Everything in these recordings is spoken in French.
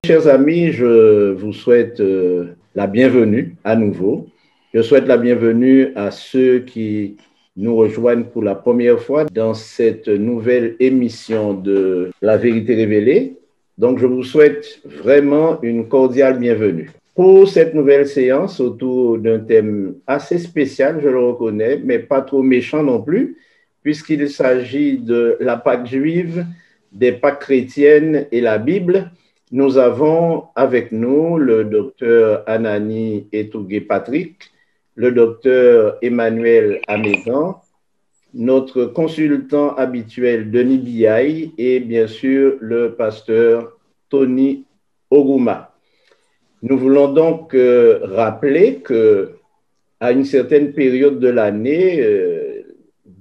Chers amis, je vous souhaite la bienvenue à nouveau. Je souhaite la bienvenue à ceux qui nous rejoignent pour la première fois dans cette nouvelle émission de La Vérité Révélée. Donc, je vous souhaite vraiment une cordiale bienvenue. Pour cette nouvelle séance autour d'un thème assez spécial, je le reconnais, mais pas trop méchant non plus, puisqu'il s'agit de la Pâque juive, des Pâques chrétiennes et la Bible. Nous avons avec nous le docteur Anani Etougué-Patrick, le docteur Emmanuel Amégan, notre consultant habituel Denis Biaï et bien sûr le pasteur Tony Oguma. Nous voulons donc rappeler qu'à une certaine période de l'année,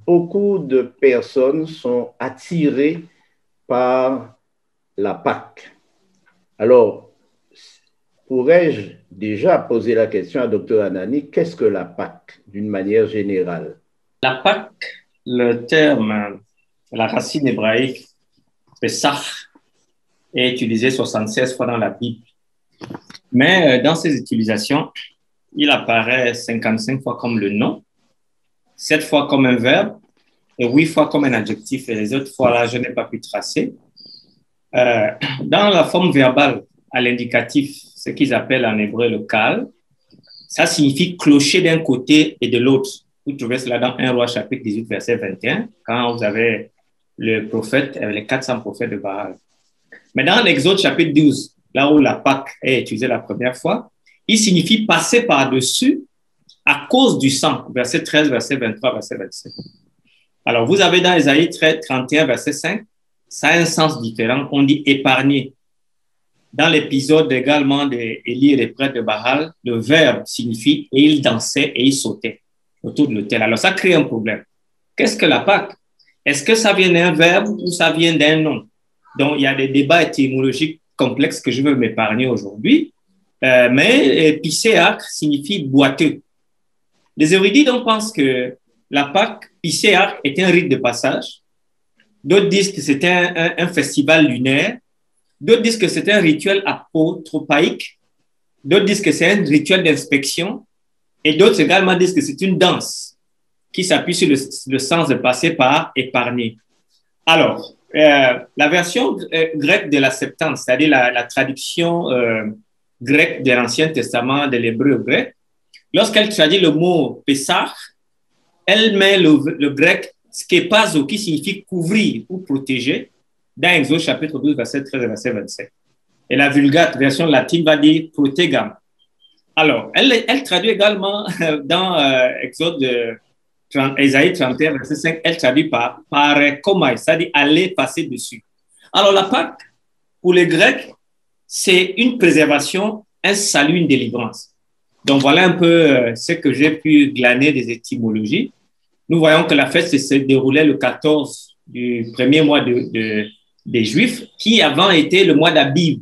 beaucoup de personnes sont attirées par la Pâque. Alors, pourrais-je déjà poser la question à Dr Anani, qu'est-ce que la Pâque d'une manière générale? La Pâque, le terme, la racine hébraïque, Pesach, est utilisé 76 fois dans la Bible. Mais dans ces utilisations, il apparaît 55 fois comme le nom, 7 fois comme un verbe et 8 fois comme un adjectif. Et les autres fois, là, je n'ai pas pu tracer. Dans la forme verbale, à l'indicatif, ce qu'ils appellent en hébreu le kal, ça signifie clocher d'un côté et de l'autre. Vous trouvez cela dans 1 Roi chapitre 18, verset 21, quand vous avez le prophète, les 400 prophètes de Baal. Mais dans l'Exode chapitre 12, là où la Pâque est utilisée la première fois, il signifie passer par-dessus à cause du sang, verset 13, verset 23, verset 27. Alors, vous avez dans Ésaïe 31, verset 5, ça a un sens différent. On dit épargner. Dans l'épisode également d'Élie et les prêtres de Baal, le verbe signifie et il dansait et il sautait autour de l'autel. Alors, ça crée un problème. Qu'est-ce que la Pâque? Est-ce que ça vient d'un verbe ou ça vient d'un nom? Donc, il y a des débats étymologiques complexes que je veux m'épargner aujourd'hui. Mais Pisséach signifie boiteux. Les érudits donc pensent que la Pâque, Pisséach, est un rite de passage. D'autres disent que c'était un festival lunaire. D'autres disent que c'est un rituel apotropaïque. D'autres disent que c'est un rituel d'inspection. Et d'autres également disent que c'est une danse qui s'appuie sur le sens de passer par épargner. Alors, la version grecque de la Septante, c'est-à-dire la traduction grecque de l'Ancien Testament de l'hébreu grec, lorsqu'elle traduit le mot Pessah, elle met le grec skepazo, qui signifie couvrir ou protéger, dans Exode chapitre 12, verset 13 et verset 27. Et la Vulgate, version latine, va dire protegam. Alors, elle traduit également dans Ésaïe 31, verset 5, elle traduit par komai, c'est-à-dire aller passer dessus. Alors, la Pâque, pour les Grecs, c'est une préservation, un salut, une délivrance. Donc, voilà un peu ce que j'ai pu glaner des étymologies. Nous voyons que la fête se déroulait le 14 du premier mois des Juifs, qui avant était le mois d'Abib.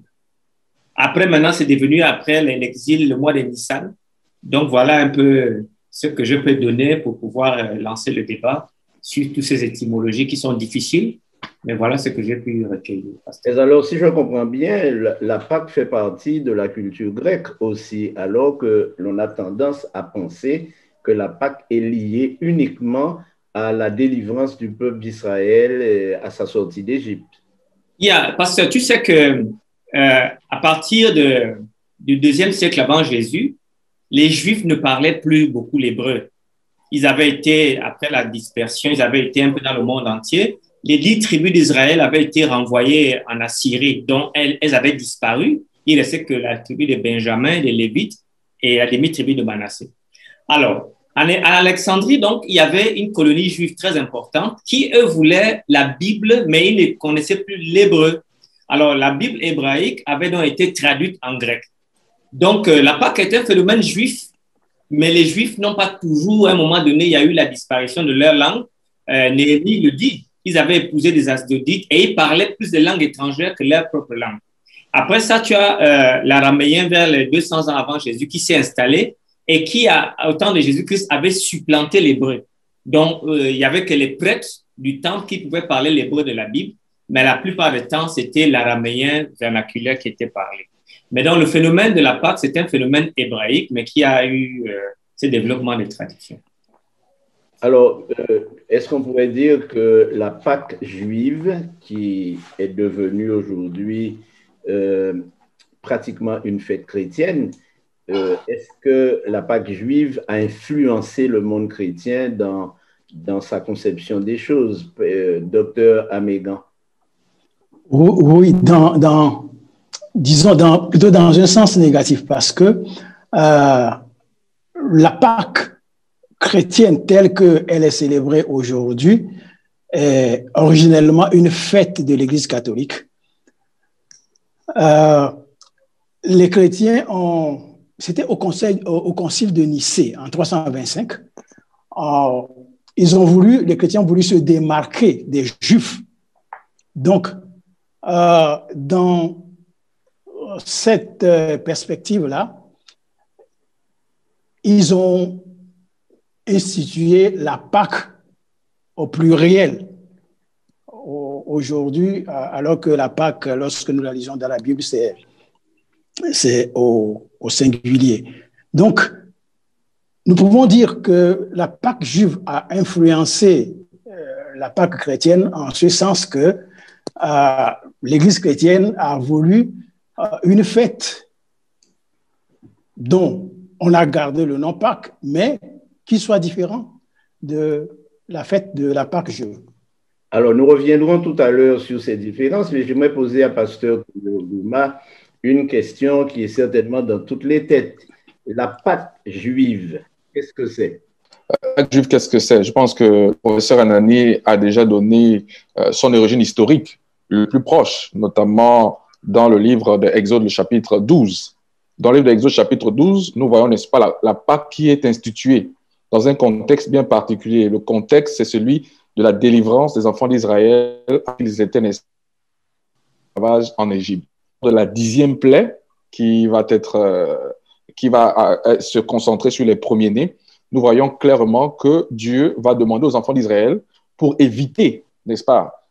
Après, maintenant, c'est devenu, après l'exil, le mois de Nissan. Donc, voilà un peu ce que je peux donner pour pouvoir lancer le débat sur toutes ces étymologies qui sont difficiles. Mais voilà ce que j'ai pu recueillir. Et alors, si je comprends bien, la Pâque fait partie de la culture grecque aussi, alors que l'on a tendance à penser que la Pâque est liée uniquement à la délivrance du peuple d'Israël et à sa sortie d'Égypte. Parce que tu sais que à partir du 2e siècle avant Jésus, les Juifs ne parlaient plus beaucoup l'hébreu. Ils avaient été, après la dispersion, ils avaient été un peu dans le monde entier. Les 10 tribus d'Israël avaient été renvoyées en Assyrie, dont elles avaient disparu. Il restait que la tribu de Benjamin, des Lévites et la demi-tribu de Manassé. Alors, à Alexandrie, donc, il y avait une colonie juive très importante qui, eux, voulaient la Bible, mais ils ne connaissaient plus l'hébreu. Alors, la Bible hébraïque avait donc été traduite en grec. Donc, la Pâque était un phénomène juif, mais les Juifs n'ont pas toujours, à un moment donné, il y a eu la disparition de leur langue. Néhémie le dit, ils avaient épousé des Asdodites et ils parlaient plus de langues étrangères que leur propre langue. Après ça, tu as l'araméen vers les 200 ans avant Jésus qui s'est installé et qui, au temps de Jésus-Christ, avait supplanté l'hébreu. Donc, il n'y avait que les prêtres du temple qui pouvaient parler l'hébreu de la Bible. mais la plupart du temps, c'était l'araméen vernaculaire qui était parlé. Mais donc, le phénomène de la Pâque, c'est un phénomène hébraïque, mais qui a eu ce développement de tradition. Alors, est-ce qu'on pourrait dire que la Pâque juive, qui est devenue aujourd'hui pratiquement une fête chrétienne, est-ce que la Pâque juive a influencé le monde chrétien dans sa conception des choses, docteur Amégan? Oui, disons, plutôt dans un sens négatif, parce que la Pâque chrétienne telle qu'elle est célébrée aujourd'hui est originellement une fête de l'Église catholique. Les chrétiens c'était au concile de Nicée en 325, les chrétiens ont voulu se démarquer des Juifs. Donc, dans cette perspective-là, ils ont institué la Pâque au pluriel. Aujourd'hui, alors que la Pâque, lorsque nous la lisons dans la Bible, c'est au singulier. Donc, nous pouvons dire que la Pâque juive a influencé la Pâque chrétienne en ce sens que l'Église chrétienne a voulu une fête dont on a gardé le nom Pâques, mais qui soit différent de la fête de la Pâque juive. Alors, nous reviendrons tout à l'heure sur ces différences, mais j'aimerais poser à Pasteur Gouma une question qui est certainement dans toutes les têtes. La Pâque juive, qu'est-ce que c'est? La Pâque juive, qu'est-ce que c'est? Je pense que le professeur Anani a déjà donné son origine historique le plus proche, notamment dans le livre d'Exode, le chapitre 12. Dans le livre d'Exode, chapitre 12, nous voyons, n'est-ce pas, la Pâque qui est instituée dans un contexte bien particulier. Le contexte, c'est celui de la délivrance des enfants d'Israël quand ils étaient en esclavage en Égypte. De la 10e plaie qui va se concentrer sur les premiers-nés, nous voyons clairement que Dieu va demander aux enfants d'Israël, pour éviter, n'est-ce pas,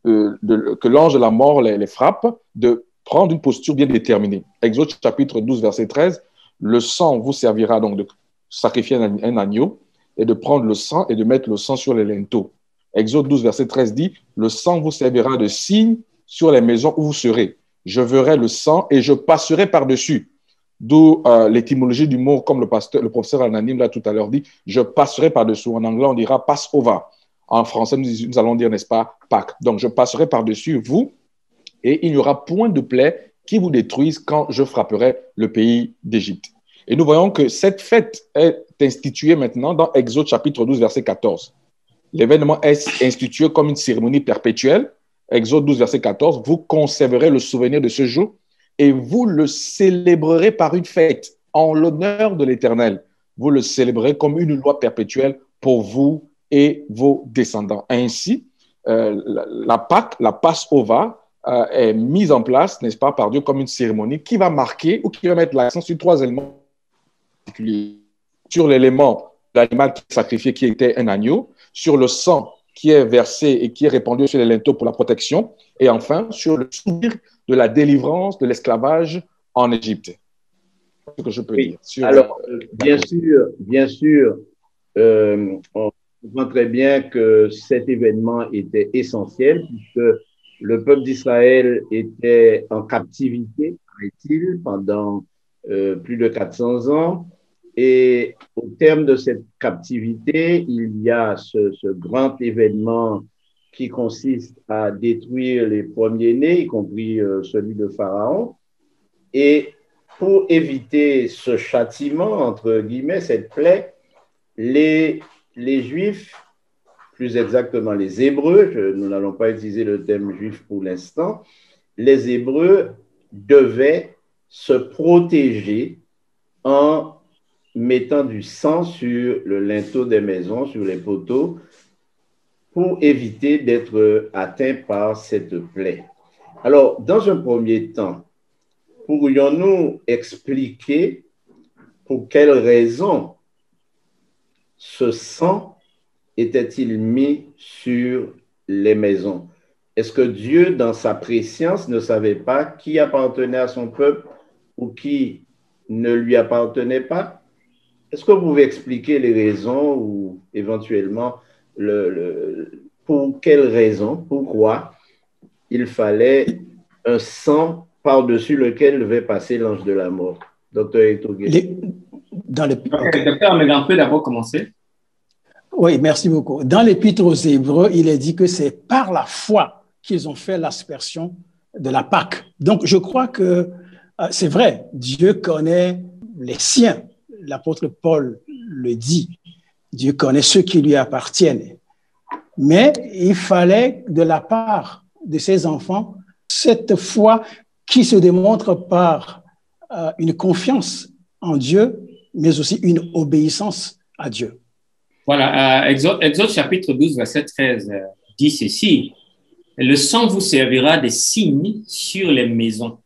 que l'ange de la mort les frappe, de prendre une posture bien déterminée. Exode chapitre 12, verset 13, le sang vous servira donc de sacrifier un agneau et de prendre le sang et de mettre le sang sur les linteaux. Exode 12, verset 13 dit, le sang vous servira de signe sur les maisons où vous serez. Je verrai le sang et je passerai par-dessus. D'où l'étymologie du mot, comme le professeur Ananim l'a tout à l'heure dit, je passerai par-dessus. En anglais, on dira Passover. En français, nous allons dire, n'est-ce pas, Pâques. Donc, je passerai par-dessus vous et il n'y aura point de plaie qui vous détruise quand je frapperai le pays d'Égypte. Et nous voyons que cette fête est instituée maintenant dans Exode chapitre 12, verset 14. L'événement est institué comme une cérémonie perpétuelle. Exode 12, verset 14, vous conserverez le souvenir de ce jour et vous le célébrerez par une fête en l'honneur de l'Éternel. Vous le célébrerez comme une loi perpétuelle pour vous et vos descendants. Ainsi, la Pâque, la Passover, est mise en place, n'est-ce pas, par Dieu comme une cérémonie qui va marquer ou qui va mettre l'accent sur 3 éléments particuliers. Sur l'élément de l'animal sacrifié qui était un agneau, sur le sang qui est versé et qui est répandu sur les linteaux pour la protection, et enfin sur le souvenir de la délivrance de l'esclavage en Égypte. C'est ce que je peux dire. Alors, bien sûr, on comprend très bien que cet événement était essentiel puisque le peuple d'Israël était en captivité, paraît-il, pendant plus de 400 ans. Et au terme de cette captivité, il y a ce grand événement qui consiste à détruire les premiers-nés, y compris celui de Pharaon. Et pour éviter ce châtiment, entre guillemets, cette plaie, les Juifs, plus exactement les Hébreux, nous n'allons pas utiliser le terme juif pour l'instant, les Hébreux devaient se protéger en mettant du sang sur le linteau des maisons, sur les poteaux, pour éviter d'être atteints par cette plaie. Alors, dans un premier temps, pourrions-nous expliquer pour quelles raisons ce sang était-il mis sur les maisons? est-ce que Dieu, dans sa préscience, ne savait pas qui appartenait à son peuple ou qui ne lui appartenait pas? Est-ce que vous pouvez expliquer les raisons ou éventuellement pour quelles raisons, pourquoi il fallait un sang par-dessus lequel devait passer l'ange de la mort? Docteur Etogué. Docteur Amégan peut d'abord commencer. Oui, merci beaucoup. Dans l'Épître aux Hébreux, il est dit que c'est par la foi qu'ils ont fait l'aspersion de la Pâque. Donc, je crois que c'est vrai, Dieu connaît les siens. L'apôtre Paul le dit. Dieu connaît ceux qui lui appartiennent. Mais il fallait de la part de ses enfants cette foi qui se démontre par une confiance en Dieu, mais aussi une obéissance à Dieu. Voilà, Exode chapitre 12, verset 13 dit ceci: le sang vous servira de signe sur les maisons,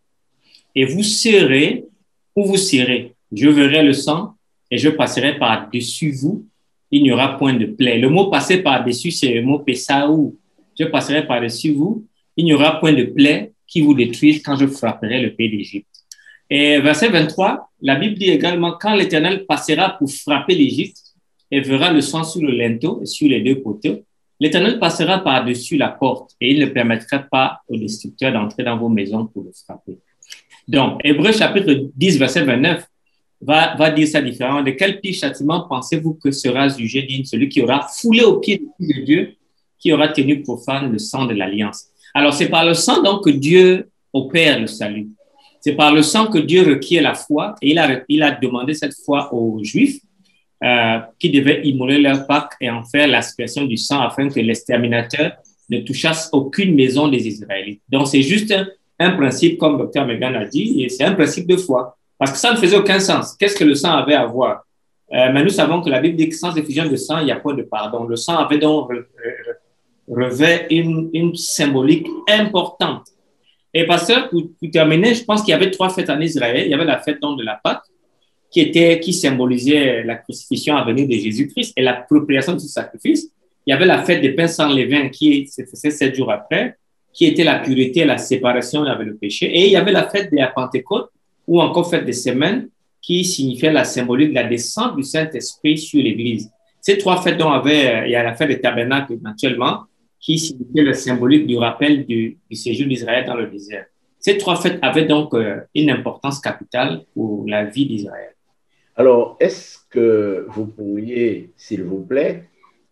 et vous serrez où vous serrez. Je verrai le sang et je passerai par-dessus vous. Il n'y aura point de plaie. Le mot passer par-dessus, c'est le mot pesaou. Je passerai par-dessus vous. Il n'y aura point de plaie qui vous détruise quand je frapperai le pays d'Égypte. Et verset 23, la Bible dit également: quand l'Éternel passera pour frapper l'Égypte et verra le sang sur le linteau et sur les deux poteaux, l'Éternel passera par-dessus la porte et il ne permettra pas au destructeur d'entrer dans vos maisons pour le frapper. Donc, Hébreux chapitre 10, verset 29 va dire ça différemment. De quel pire châtiment pensez-vous que sera jugé digne celui qui aura foulé aux pieds de Dieu, qui aura tenu profane le sang de l'alliance? Alors, c'est par le sang donc que Dieu opère le salut. C'est par le sang que Dieu requiert la foi et il a demandé cette foi aux Juifs qui devaient immoler leur Pâque et en faire l'aspersion du sang afin que l'exterminateur ne touchasse aucune maison des Israélites. Donc, c'est juste un principe, comme Dr. Megan a dit, et c'est un principe de foi. Parce que ça ne faisait aucun sens. Qu'est-ce que le sang avait à voir? Mais nous savons que la Bible dit que sans effusion de sang, il n'y a point de pardon. Le sang avait donc revêt une symbolique importante. Et pasteur, pour terminer, je pense qu'il y avait 3 fêtes en Israël. Il y avait la fête donc de la Pâque, qui symbolisait la crucifixion à venir de Jésus-Christ et l'appropriation de ce sacrifice. Il y avait la fête des pains sans levain qui se faisait 7 jours après, qui était la pureté et la séparation avec le péché. Et il y avait la fête de la Pentecôte, ou encore fête des semaines, qui signifiait la symbolique de la descente du Saint-Esprit sur l'Église. Ces 3 fêtes dont il y a la fête des tabernacles, naturellement, qui signifiait le symbolique du rappel du séjour d'Israël dans le désert. Ces 3 fêtes avaient donc une importance capitale pour la vie d'Israël. Alors, est-ce que vous pourriez, s'il vous plaît,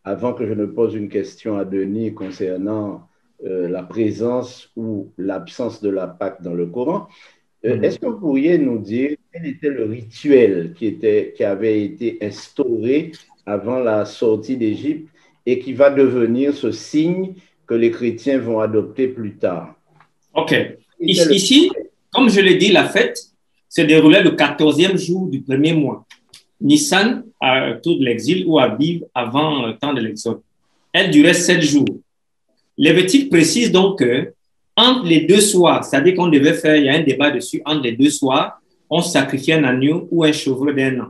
avant que je ne pose une question à Denis concernant la présence ou l'absence de la Pâque dans le Coran, est-ce que vous pourriez nous dire quel était le rituel qui avait été instauré avant la sortie d'Égypte et qui va devenir ce signe que les chrétiens vont adopter plus tard? OK. Ici, comme je l'ai dit, la fête se déroulait le 14e jour du premier mois. Nissan, à tout de l'exil, ou Aviv, avant le temps de l'exode. Elle durait 7 jours. Lévitique précise donc que entre les 2 soirs, c'est-à-dire qu'on devait faire, il y a un débat dessus, entre les 2 soirs, on sacrifiait un agneau ou un chevreau d'1 an.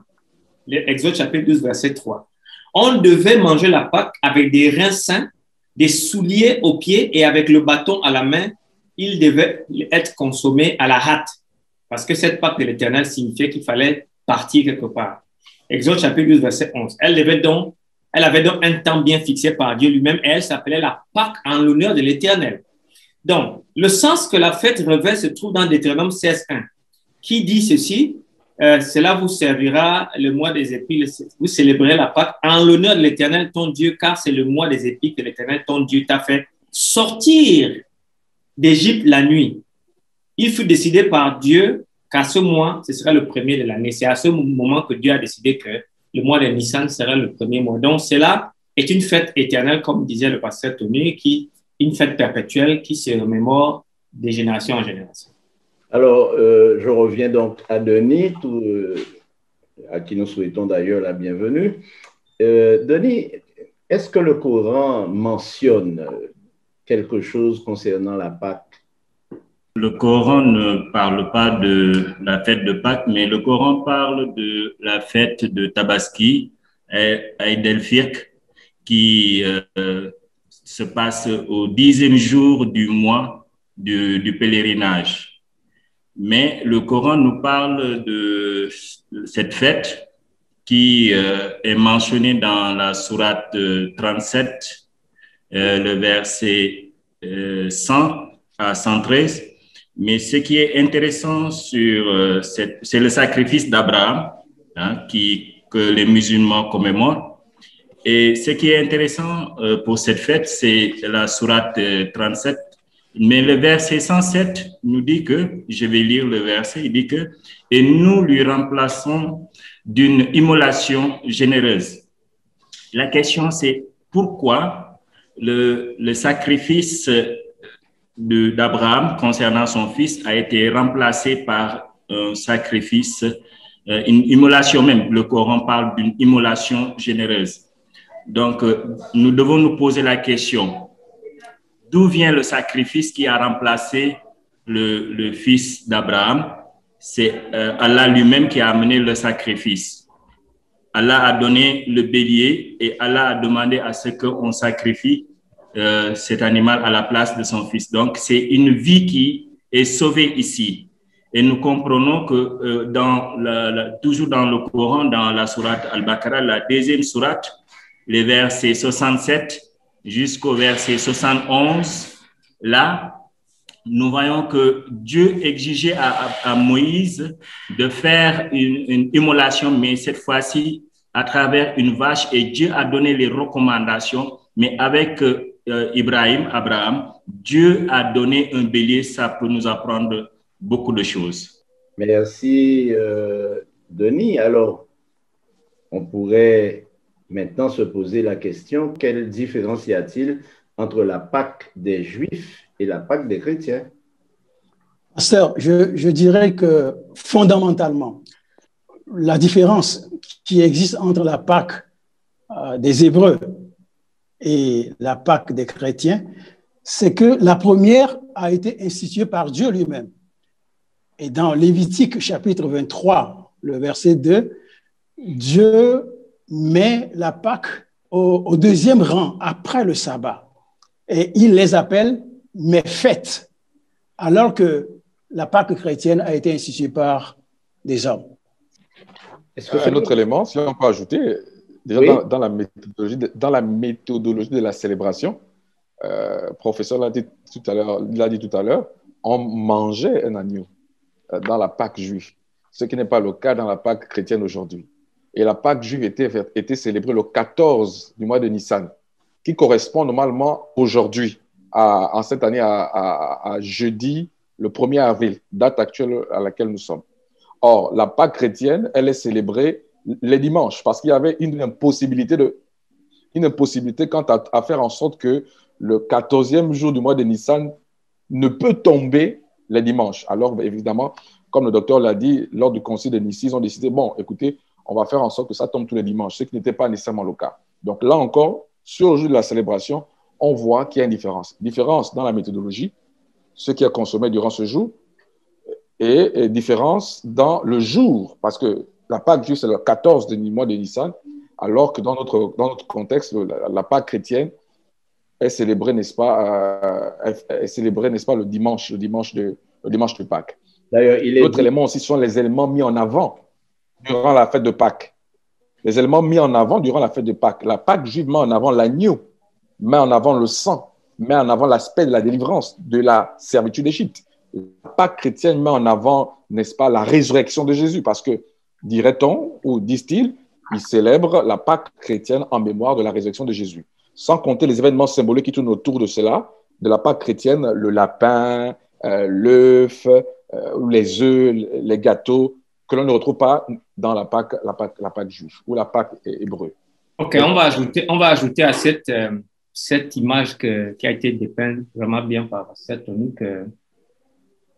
Exode chapitre 12, verset 3. On devait manger la Pâque avec des reins sains, des souliers aux pieds et avec le bâton à la main. Il devait être consommé à la hâte, parce que cette Pâque de l'Éternel signifiait qu'il fallait partir quelque part. Exode chapitre 12, verset 11. Elle avait donc un temps bien fixé par Dieu lui-même et elle s'appelait la Pâque en l'honneur de l'Éternel. Donc, le sens que la fête revêt se trouve dans Deutéronome 16.1, qui dit ceci: cela vous servira le mois des épis, vous célébrerez la Pâque en l'honneur de l'Éternel ton Dieu, car c'est le mois des épis que l'Éternel ton Dieu t'a fait sortir d'Égypte la nuit. Il fut décidé par Dieu qu'à ce mois, ce sera le premier de l'année. C'est à ce moment que Dieu a décidé que le mois de Nissan sera le premier mois. Donc, cela est une fête éternelle, comme disait le pasteur Tony, une fête perpétuelle qui se remémore de génération en génération. Alors, je reviens donc à Denis, à qui nous souhaitons d'ailleurs la bienvenue. Denis, est-ce que le Coran mentionne quelque chose concernant la Pâque? Le Coran ne parle pas de la fête de Pâques, mais le Coran parle de la fête de Tabaski, Eid el-Fitr, qui se passe au 10e jour du mois du pèlerinage. Mais le Coran nous parle de cette fête qui est mentionnée dans la sourate 37, le verset 100 à 113. Mais ce qui est intéressant c'est le sacrifice d'Abraham, hein, que les musulmans commémorent. Et ce qui est intéressant pour cette fête, c'est la sourate 37. Mais le verset 107 nous dit que, je vais lire le verset, il dit que « Et nous lui remplaçons d'une immolation généreuse ». La question, c'est pourquoi le sacrifice d'Abraham concernant son fils a été remplacé par un sacrifice, une immolation même. Le Coran parle d'une immolation généreuse. Donc, nous devons nous poser la question, d'où vient le sacrifice qui a remplacé le fils d'Abraham? C'est Allah lui-même qui a amené le sacrifice. Allah a donné le bélier et Allah a demandé à ce qu'on sacrifie cet animal à la place de son fils. Donc, c'est une vie qui est sauvée ici. Et nous comprenons que toujours dans le Coran, dans la sourate Al-Baqarah, la deuxième sourate, les versets 67 jusqu'au verset 71, là, nous voyons que Dieu exigeait à Moïse de faire une immolation, mais cette fois-ci à travers une vache, et Dieu a donné les recommandations, mais avec Abraham, Dieu a donné un bélier. Ça peut nous apprendre beaucoup de choses. Merci, Denis. Alors, on pourrait maintenant se poser la question, quelle différence y a-t-il entre la Pâque des Juifs et la Pâque des chrétiens? Pasteur, je dirais que fondamentalement, la différence qui existe entre la Pâque des Hébreux et la Pâque des chrétiens, c'est que la première a été instituée par Dieu lui-même. Et dans Lévitique chapitre 23, le verset 2, Dieu met la Pâque au deuxième rang, après le sabbat. Et il les appelle mes fêtes, alors que la Pâque chrétienne a été instituée par des hommes. Un autre élément, si on peut ajouter, déjà oui. dans la méthodologie de la célébration, professeur l'a dit tout à l'heure, on mangeait un agneau dans la Pâque juive, ce qui n'est pas le cas dans la Pâque chrétienne aujourd'hui. Et la Pâque juive était célébrée le 14 du mois de Nissan, qui correspond normalement aujourd'hui, en cette année, à jeudi, le 1er avril, date actuelle à laquelle nous sommes. Or, la Pâque chrétienne, elle est célébrée les dimanches, parce qu'il y avait une impossibilité quant à faire en sorte que le 14e jour du mois de Nissan ne peut tomber les dimanches. Alors, évidemment, comme le docteur l'a dit, lors du concile de Nice, ils ont décidé, bon, écoutez, on va faire en sorte que ça tombe tous les dimanches, ce qui n'était pas nécessairement le cas. Donc là encore, sur le jour de la célébration, on voit qu'il y a une différence. Différence dans la méthodologie, ce qui est consommé durant ce jour, et différence dans le jour, parce que la Pâque juive, c'est le 14 du mois de Nissan, alors que dans notre contexte, la Pâque chrétienne est célébrée, n'est-ce pas, le dimanche de Pâques. D'ailleurs, l'autre élément aussi sont les éléments mis en avant durant la fête de Pâques. Les éléments mis en avant durant la fête de Pâques. La Pâque juive met en avant l'agneau, met en avant le sang, met en avant l'aspect de la délivrance, de la servitude d'Égypte. La Pâque chrétienne met en avant, n'est-ce pas, la résurrection de Jésus, parce que, dirait-on, ou disent-ils, ils célèbrent la Pâque chrétienne en mémoire de la résurrection de Jésus. Sans compter les événements symboliques qui tournent autour de cela, de la Pâque chrétienne, le lapin, l'œuf, les œufs, les gâteaux, que l'on ne retrouve pas dans la Pâque juive ou la Pâque hébreu. OK, on va ajouter à cette image qui a été dépeinte vraiment bien par cette Tony, que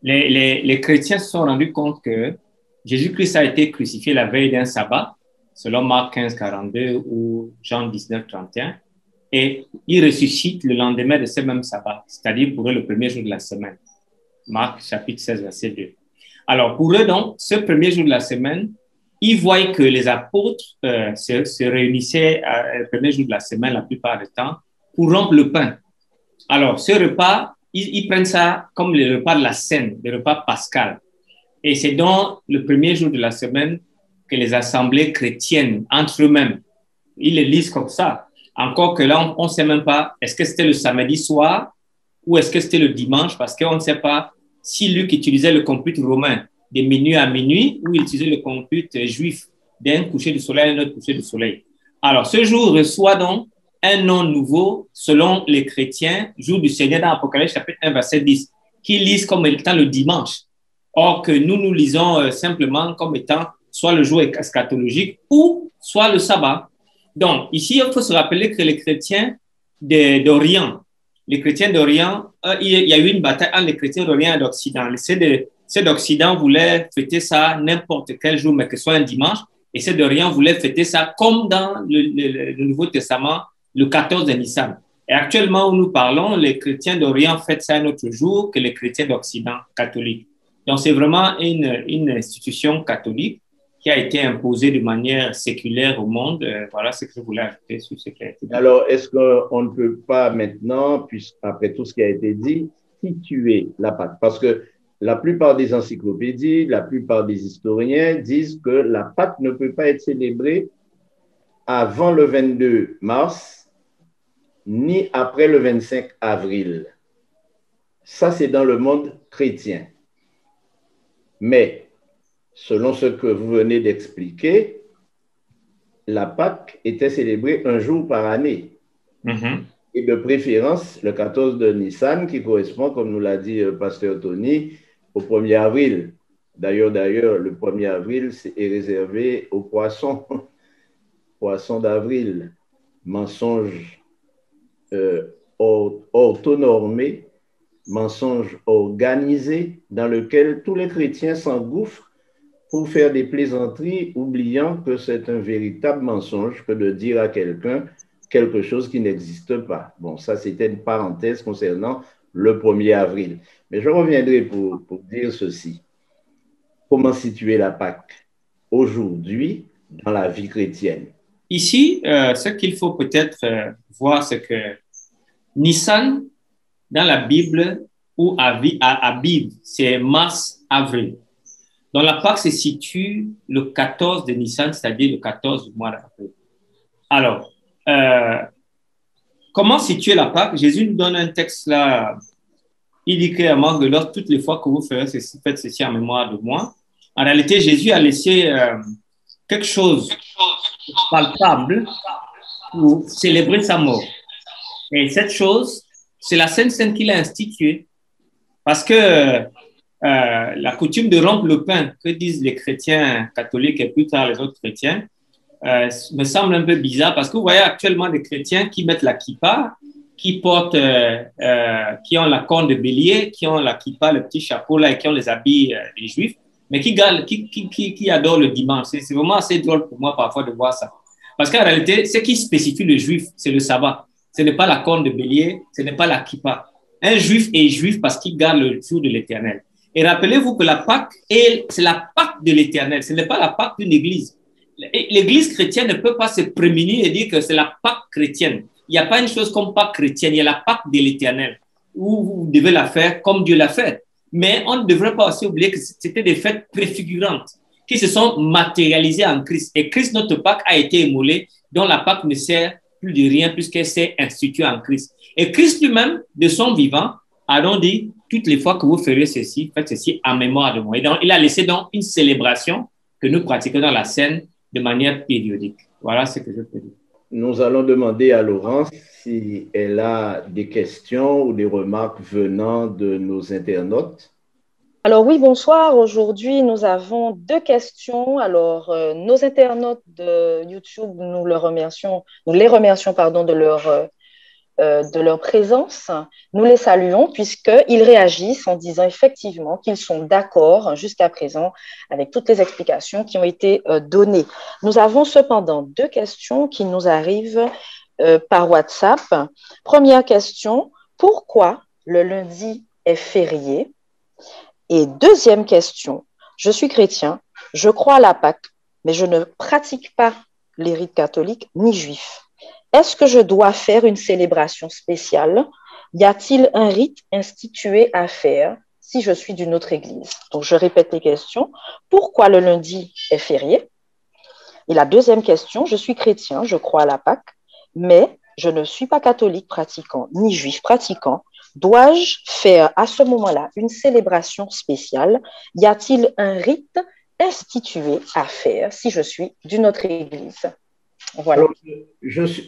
les chrétiens se sont rendus compte que Jésus-Christ a été crucifié la veille d'un sabbat, selon Marc 15, 42 ou Jean 19, 31, et il ressuscite le lendemain de ce même sabbat, c'est-à-dire pour eux le premier jour de la semaine. Marc chapitre 16, verset 2. Alors, pour eux, donc, ce premier jour de la semaine, ils voient que les apôtres se réunissaient le premier jour de la semaine la plupart du temps pour rompre le pain. Alors, ce repas, ils prennent ça comme le repas de la Seine, le repas pascal. Et c'est dans le premier jour de la semaine que les assemblées chrétiennes, entre eux-mêmes, ils les lisent comme ça. Encore que là, on ne sait même pas, est-ce que c'était le samedi soir ou est-ce que c'était le dimanche, parce qu'on ne sait pas si Luc utilisait le compute romain de minuit à minuit ou il utilisait le compute juif d'un coucher du soleil à un autre coucher du soleil. Alors, ce jour reçoit donc un nom nouveau selon les chrétiens, jour du Seigneur dans Apocalypse chapitre 1, verset 10, qui lisent comme étant le dimanche. Or que nous lisons simplement comme étant soit le jour eschatologique ou soit le sabbat. Donc, ici, il faut se rappeler que les chrétiens d'Orient, il y a eu une bataille entre les chrétiens d'Orient et d'Occident. Ceux d'Occident voulaient fêter ça n'importe quel jour, mais que ce soit un dimanche, et ceux d'Orient voulaient fêter ça comme dans le Nouveau Testament, le 14 de Nissan. Et actuellement, où nous parlons, les chrétiens d'Orient fêtent ça un autre jour que les chrétiens d'Occident catholiques. Donc, c'est vraiment une institution catholique qui a été imposée de manière séculaire au monde. Voilà ce que je voulais ajouter sur ce qui a été dit. Alors, est-ce qu'on ne peut pas maintenant, puisqu'après tout ce qui a été dit, situer la Pâque? Parce que la plupart des encyclopédies, la plupart des historiens disent que la Pâque ne peut pas être célébrée avant le 22 mars, ni après le 25 avril. Ça, c'est dans le monde chrétien. Mais, selon ce que vous venez d'expliquer, la Pâque était célébrée un jour par année. Et de préférence, le 14 de Nissan, qui correspond, comme nous l'a dit Pasteur Tony, au 1er avril. D'ailleurs, le 1er avril est réservé aux poissons. Poisson d'avril, mensonge orthonormé, mensonge organisé, dans lequel tous les chrétiens s'engouffrent pour faire des plaisanteries, oubliant que c'est un véritable mensonge que de dire à quelqu'un quelque chose qui n'existe pas. Bon, ça, c'était une parenthèse concernant le 1er avril. Mais je reviendrai pour dire ceci. Comment situer la Pâque aujourd'hui dans la vie chrétienne? Ici, ce qu'il faut peut-être voir, c'est que Nissan, dans la Bible, ou Abib, c'est mars-avril. Donc, la Pâque se situe le 14 de Nissan, c'est-à-dire le 14 du mois d'avril. Alors, comment situer la Pâque? Jésus nous donne un texte là. Il dit clairement que toutes les fois que vous faites ceci en mémoire de moi, en réalité, Jésus a laissé quelque chose de palpable pour célébrer sa mort. Et cette chose, c'est la Sainte Seine qu'il a instituée. Parce que la coutume de rompre le pain, que disent les chrétiens catholiques et plus tard les autres chrétiens, me semble un peu bizarre parce que vous voyez actuellement des chrétiens qui mettent la kippa, qui portent, qui ont la corne de bélier, qui ont la kippa, le petit chapeau là et qui ont les habits des juifs, mais qui adorent le dimanche. C'est vraiment assez drôle pour moi parfois de voir ça. Parce qu'en réalité, ce qui spécifie le juif, c'est le sabbat. Ce n'est pas la corne de bélier, ce n'est pas la kippa. Un juif est juif parce qu'il garde le jour de l'Éternel. Et rappelez-vous que la Pâque, c'est la Pâque de l'Éternel. Ce n'est pas la Pâque d'une église. L'église chrétienne ne peut pas se prémunir et dire que c'est la Pâque chrétienne. Il n'y a pas une chose comme Pâque chrétienne. Il y a la Pâque de l'Éternel où vous devez la faire comme Dieu l'a fait. Mais on ne devrait pas aussi oublier que c'était des fêtes préfigurantes qui se sont matérialisées en Christ. Et Christ, notre Pâque, a été immolé, dont la Pâque ne sert plus de rien puisqu'elle s'est instituée en Christ. Et Christ lui-même, de son vivant, a donc dit, toutes les fois que vous ferez ceci, faites ceci en mémoire de moi. Et donc, il a laissé donc une célébration que nous pratiquons dans la scène de manière périodique. Voilà ce que je peux dire. Nous allons demander à Laurence si elle a des questions ou des remarques venant de nos internautes. Alors oui, bonsoir. Aujourd'hui, nous avons 2 questions. Alors, nos internautes de YouTube, nous les remercions de leur présence. Nous les saluons puisqu'ils réagissent en disant effectivement qu'ils sont d'accord jusqu'à présent avec toutes les explications qui ont été données. Nous avons cependant 2 questions qui nous arrivent par WhatsApp. Première question, pourquoi le lundi est férié? Et deuxième question, je suis chrétien, je crois à la Pâque, mais je ne pratique pas les rites catholiques ni juifs. est-ce que je dois faire une célébration spéciale? Y a-t-il un rite institué à faire si je suis d'une autre église? Donc, je répète les questions. Pourquoi le lundi est férié? Et la deuxième question, je suis chrétien, je crois à la Pâque, mais je ne suis pas catholique pratiquant, ni juif pratiquant. Dois-je faire à ce moment-là une célébration spéciale? Y a-t-il un rite institué à faire si je suis d'une autre église? Voilà. Alors,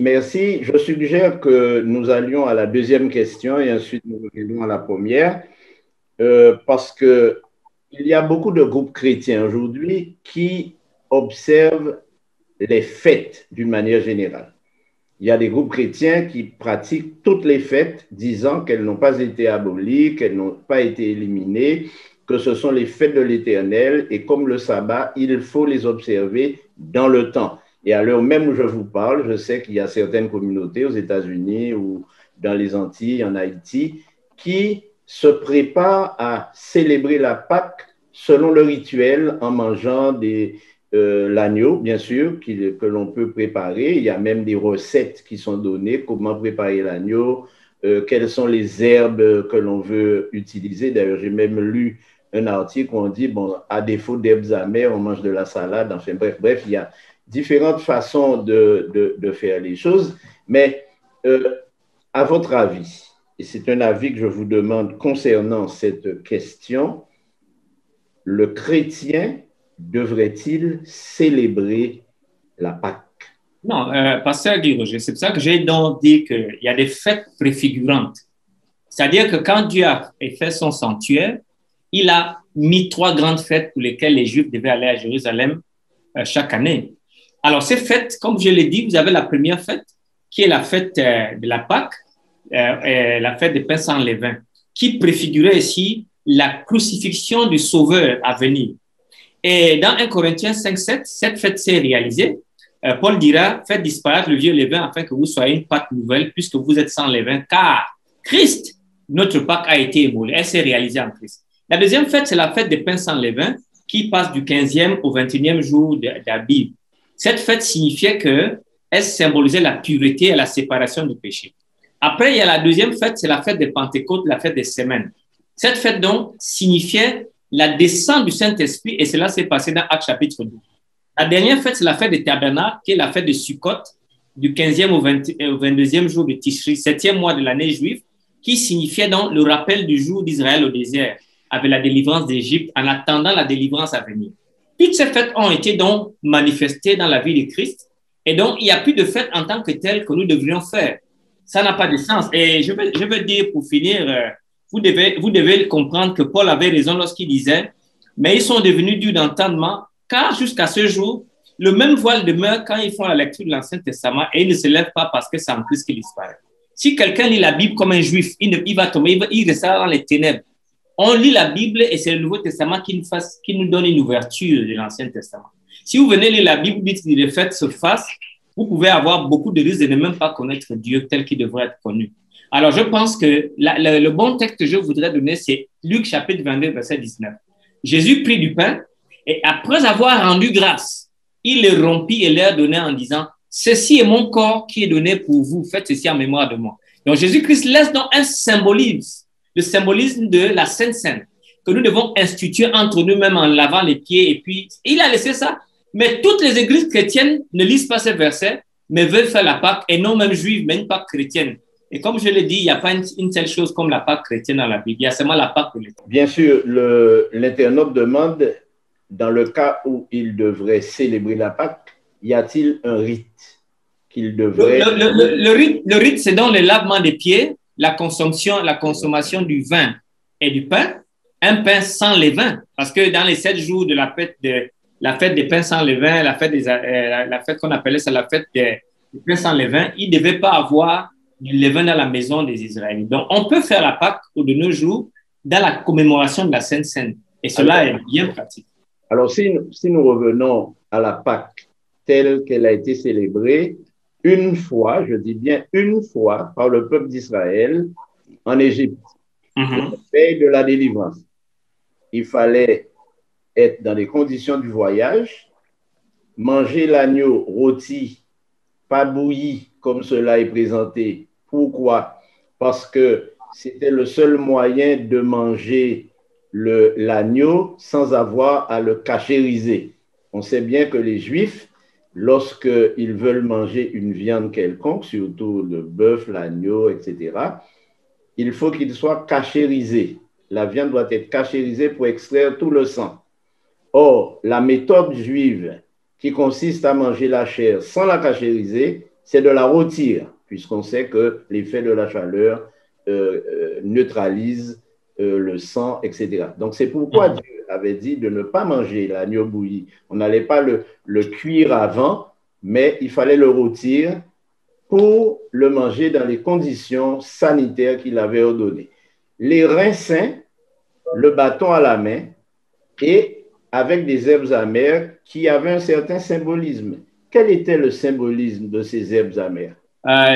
merci. Je suggère que nous allions à la deuxième question et ensuite nous revenons à la première, parce qu'il y a beaucoup de groupes chrétiens aujourd'hui qui observent les fêtes d'une manière générale. Il y a des groupes chrétiens qui pratiquent toutes les fêtes, disant qu'elles n'ont pas été abolies, qu'elles n'ont pas été éliminées, que ce sont les fêtes de l'Éternel, et comme le sabbat, il faut les observer dans le temps. Et à l'heure même où je vous parle, je sais qu'il y a certaines communautés aux États-Unis ou dans les Antilles, en Haïti, qui se préparent à célébrer la Pâque selon le rituel en mangeant l'agneau, bien sûr, que l'on peut préparer. Il y a même des recettes qui sont données, comment préparer l'agneau, quelles sont les herbes que l'on veut utiliser. D'ailleurs, j'ai même lu un article où on dit, bon, à défaut d'herbes amères, on mange de la salade. Enfin, bref, il y a différentes façons de faire les choses. Mais à votre avis, et c'est un avis que je vous demande concernant cette question, le chrétien devrait-il célébrer la Pâque? Non, pasteur Guy Roger, c'est pour ça que j'ai donc dit qu'il y a des fêtes préfigurantes. C'est-à-dire que quand Dieu a fait son sanctuaire, il a mis 3 grandes fêtes pour lesquelles les Juifs devaient aller à Jérusalem chaque année. Alors, ces fêtes, comme je l'ai dit, vous avez la première fête, qui est la fête de la Pâque, la fête des pains sans levain, qui préfigurait ici la crucifixion du Sauveur à venir. Et dans 1 Corinthiens 5:7, cette fête s'est réalisée. Paul dira, faites disparaître le vieux levain afin que vous soyez une Pâque nouvelle, puisque vous êtes sans levain, car Christ, notre Pâque, a été émolée. Elle s'est réalisée en Christ. La deuxième fête, c'est la fête des pains sans levain, qui passe du 15e au 21e jour de la Bible. Cette fête signifiait qu'elle symbolisait la pureté et la séparation du péché. Après, il y a la deuxième fête, c'est la fête des Pentecôtes, la fête des semaines. Cette fête, donc, signifiait la descente du Saint-Esprit, et cela s'est passé dans Actes chapitre 2. La dernière fête, c'est la fête des Tabernacles, qui est la fête de Sukkot, du 15e au 22e jour de Tishri, 7e mois de l'année juive, qui signifiait donc le rappel du jour d'Israël au désert, avec la délivrance d'Égypte, en attendant la délivrance à venir. Toutes ces fêtes ont été donc manifestées dans la vie de Christ, et donc il n'y a plus de fête en tant que telle que nous devrions faire. Ça n'a pas de sens. Et je veux dire pour finir, vous devez comprendre que Paul avait raison lorsqu'il disait, mais ils sont devenus durs d'entendement, car jusqu'à ce jour, le même voile demeure quand ils font la lecture de l'Ancien Testament et ils ne se lèvent pas parce que c'est en Christ qu'il disparaît. Si quelqu'un lit la Bible comme un juif, il va tomber, il restera dans les ténèbres. On lit la Bible et c'est le Nouveau Testament qui nous donne une ouverture de l'Ancien Testament. Si vous venez lire la Bible, dites que les fêtes se fassent, vous pouvez avoir beaucoup de risques de ne même pas connaître Dieu tel qu'il devrait être connu. Alors, je pense que le bon texte que je voudrais donner, c'est Luc chapitre 22, verset 19. Jésus prit du pain et après avoir rendu grâce, il le rompit et leur donna en disant, « Ceci est mon corps qui est donné pour vous, faites ceci en mémoire de moi. » Donc, Jésus-Christ laisse donc un symbolisme, le symbolisme de la Sainte Seine, que nous devons instituer entre nous-mêmes en lavant les pieds. Et puis, il a laissé ça. Mais toutes les églises chrétiennes ne lisent pas ces versets, mais veulent faire la Pâque, et non même juive, mais une Pâque chrétienne. Et comme je l'ai dit, il n'y a pas une telle chose comme la Pâque chrétienne dans la Bible. Il y a seulement la Pâque de l'État. Bien sûr, l'internaute demande, dans le cas où il devrait célébrer la Pâque, y a-t-il un rite qu'il devrait... Le rite, c'est dans le lavement des pieds, la consommation du vin et du pain, un pain sans levain. Parce que dans les 7 jours de la fête des pains sans levain, la fête qu'on appelait ça la fête des pains sans levain, il ne devait pas avoir du levain dans la maison des Israélites. Donc, on peut faire la Pâque de nos jours dans la commémoration de la Sainte Seine. Et cela est bien pratique. Alors, si nous revenons à la Pâque telle qu'elle a été célébrée une fois, je dis bien une fois, par le peuple d'Israël en Égypte, la veille de la délivrance, il fallait être dans les conditions du voyage, manger l'agneau rôti pas bouilli comme cela est présenté. Pourquoi? Parce que c'était le seul moyen de manger l'agneau sans avoir à le cachériser. On sait bien que les Juifs, lorsqu'ils veulent manger une viande quelconque, surtout le bœuf, l'agneau, etc., il faut qu'il soit cachérisé. La viande doit être cachérisée pour extraire tout le sang. Or, la méthode juive qui consiste à manger la chair sans la cachériser, c'est de la rôtir, puisqu'on sait que l'effet de la chaleur neutralise le sang, etc. Donc, c'est pourquoi Dieu avait dit de ne pas manger l'agneau bouilli. On n'allait pas le cuire avant, mais il fallait le rôtir pour le manger dans les conditions sanitaires qu'il avait ordonnées. Les reins sains, le bâton à la main et avec des herbes amères qui avaient un certain symbolisme. Quel était le symbolisme de ces herbes amères?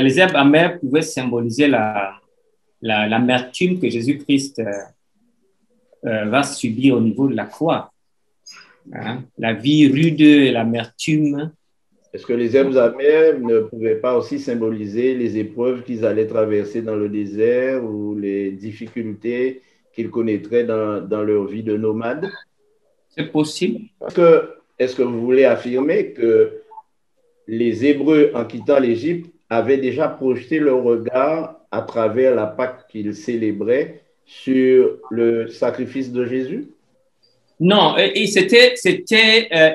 Les herbes amères pouvaient symboliser l'amertume que Jésus-Christ va subir au niveau de la croix. Hein? La vie rude et l'amertume. Est-ce que les herbes amères ne pouvaient pas aussi symboliser les épreuves qu'ils allaient traverser dans le désert ou les difficultés qu'ils connaîtraient dans leur vie de nomade? C'est possible. Est-ce que vous voulez affirmer que les Hébreux, en quittant l'Égypte, avaient déjà projeté leur regard à travers la Pâque qu'ils célébraient sur le sacrifice de Jésus? Non, et c'était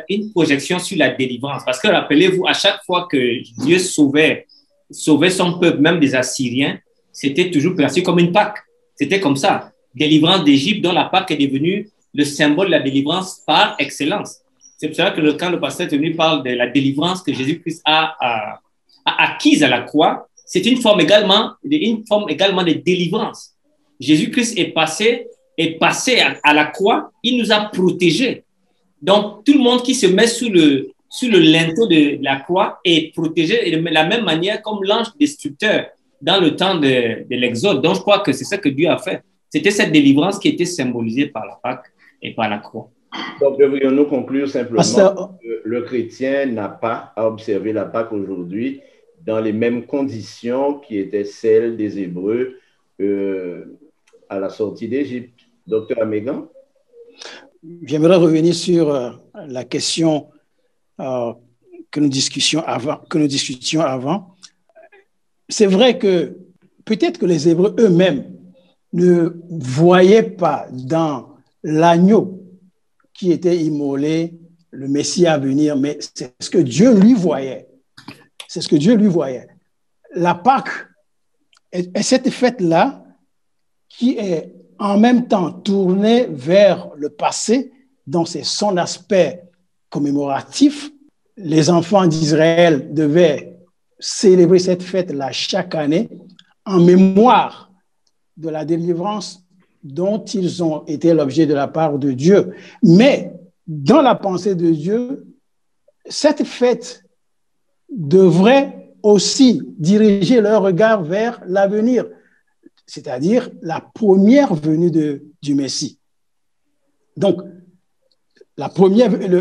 une projection sur la délivrance. Parce que rappelez-vous, à chaque fois que Dieu sauvait son peuple, même des Assyriens, c'était toujours placé comme une Pâque. C'était comme ça. Délivrance d'Égypte, dont la Pâque est devenue le symbole de la délivrance par excellence. C'est pour ça que quand le pasteur est venu parle de la délivrance que Jésus-Christ a acquise à la croix, c'est une forme également de délivrance. Jésus-Christ est passé à la croix, il nous a protégés. Donc, tout le monde qui se met sous le linteau de la croix est protégé de la même manière comme l'ange destructeur dans le temps de l'Exode. Donc, je crois que c'est ça que Dieu a fait. C'était cette délivrance qui était symbolisée par la Pâque et par la croix. Donc, devrions-nous conclure simplement que le chrétien n'a pas à observer la Pâque aujourd'hui dans les mêmes conditions qui étaient celles des Hébreux à la sortie d'Égypte. Docteur Amégan? J'aimerais revenir sur la question que nous discutions avant. C'est vrai que peut-être que les Hébreux eux-mêmes ne voyaient pas dans l'agneau qui était immolé le Messie à venir, mais c'est ce que Dieu lui voyait. C'est ce que Dieu lui voyait. La Pâque est cette fête-là qui est en même temps tournée vers le passé, donc c'est son aspect commémoratif. Les enfants d'Israël devaient célébrer cette fête-là chaque année en mémoire de la délivrance dont ils ont été l'objet de la part de Dieu. Mais dans la pensée de Dieu, cette fête devrait aussi diriger leur regard vers l'avenir, c'est-à-dire la première venue du Messie. Donc,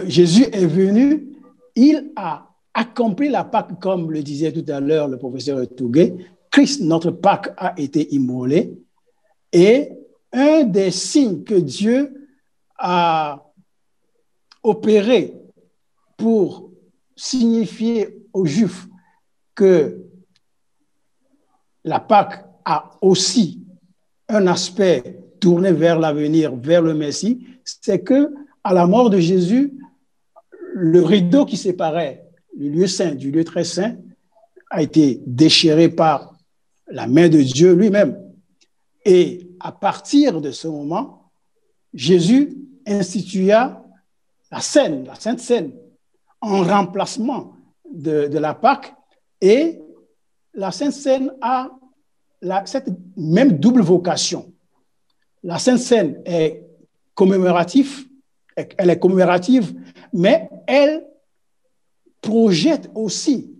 Jésus est venu, il a accompli la Pâque, comme le disait tout à l'heure le professeur Touguet. Christ, notre Pâque, a été immolé, et un des signes que Dieu a opéré pour signifier aux Juifs que la Pâque a aussi un aspect tourné vers l'avenir, vers le Messie, c'est que à la mort de Jésus, le rideau qui séparait le lieu saint du lieu très saint a été déchiré par la main de Dieu lui-même. Et à partir de ce moment, Jésus institua la Sainte Seine, en remplacement de la Pâque, et la Sainte Seine a cette même double vocation. La Sainte Seine est commémorative, mais elle projette aussi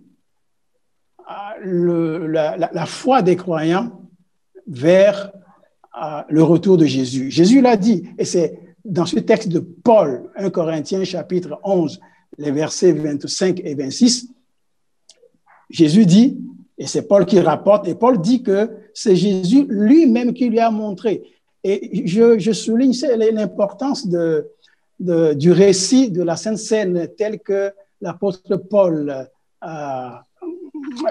la foi des croyants vers le retour de Jésus. Jésus l'a dit, et c'est dans ce texte de Paul, 1 Corinthiens chapitre 11, les versets 25 et 26, Jésus dit, et c'est Paul qui rapporte, et Paul dit que c'est Jésus lui-même qui lui a montré. Et je souligne l'importance du récit de la Sainte Seine tel que l'apôtre Paul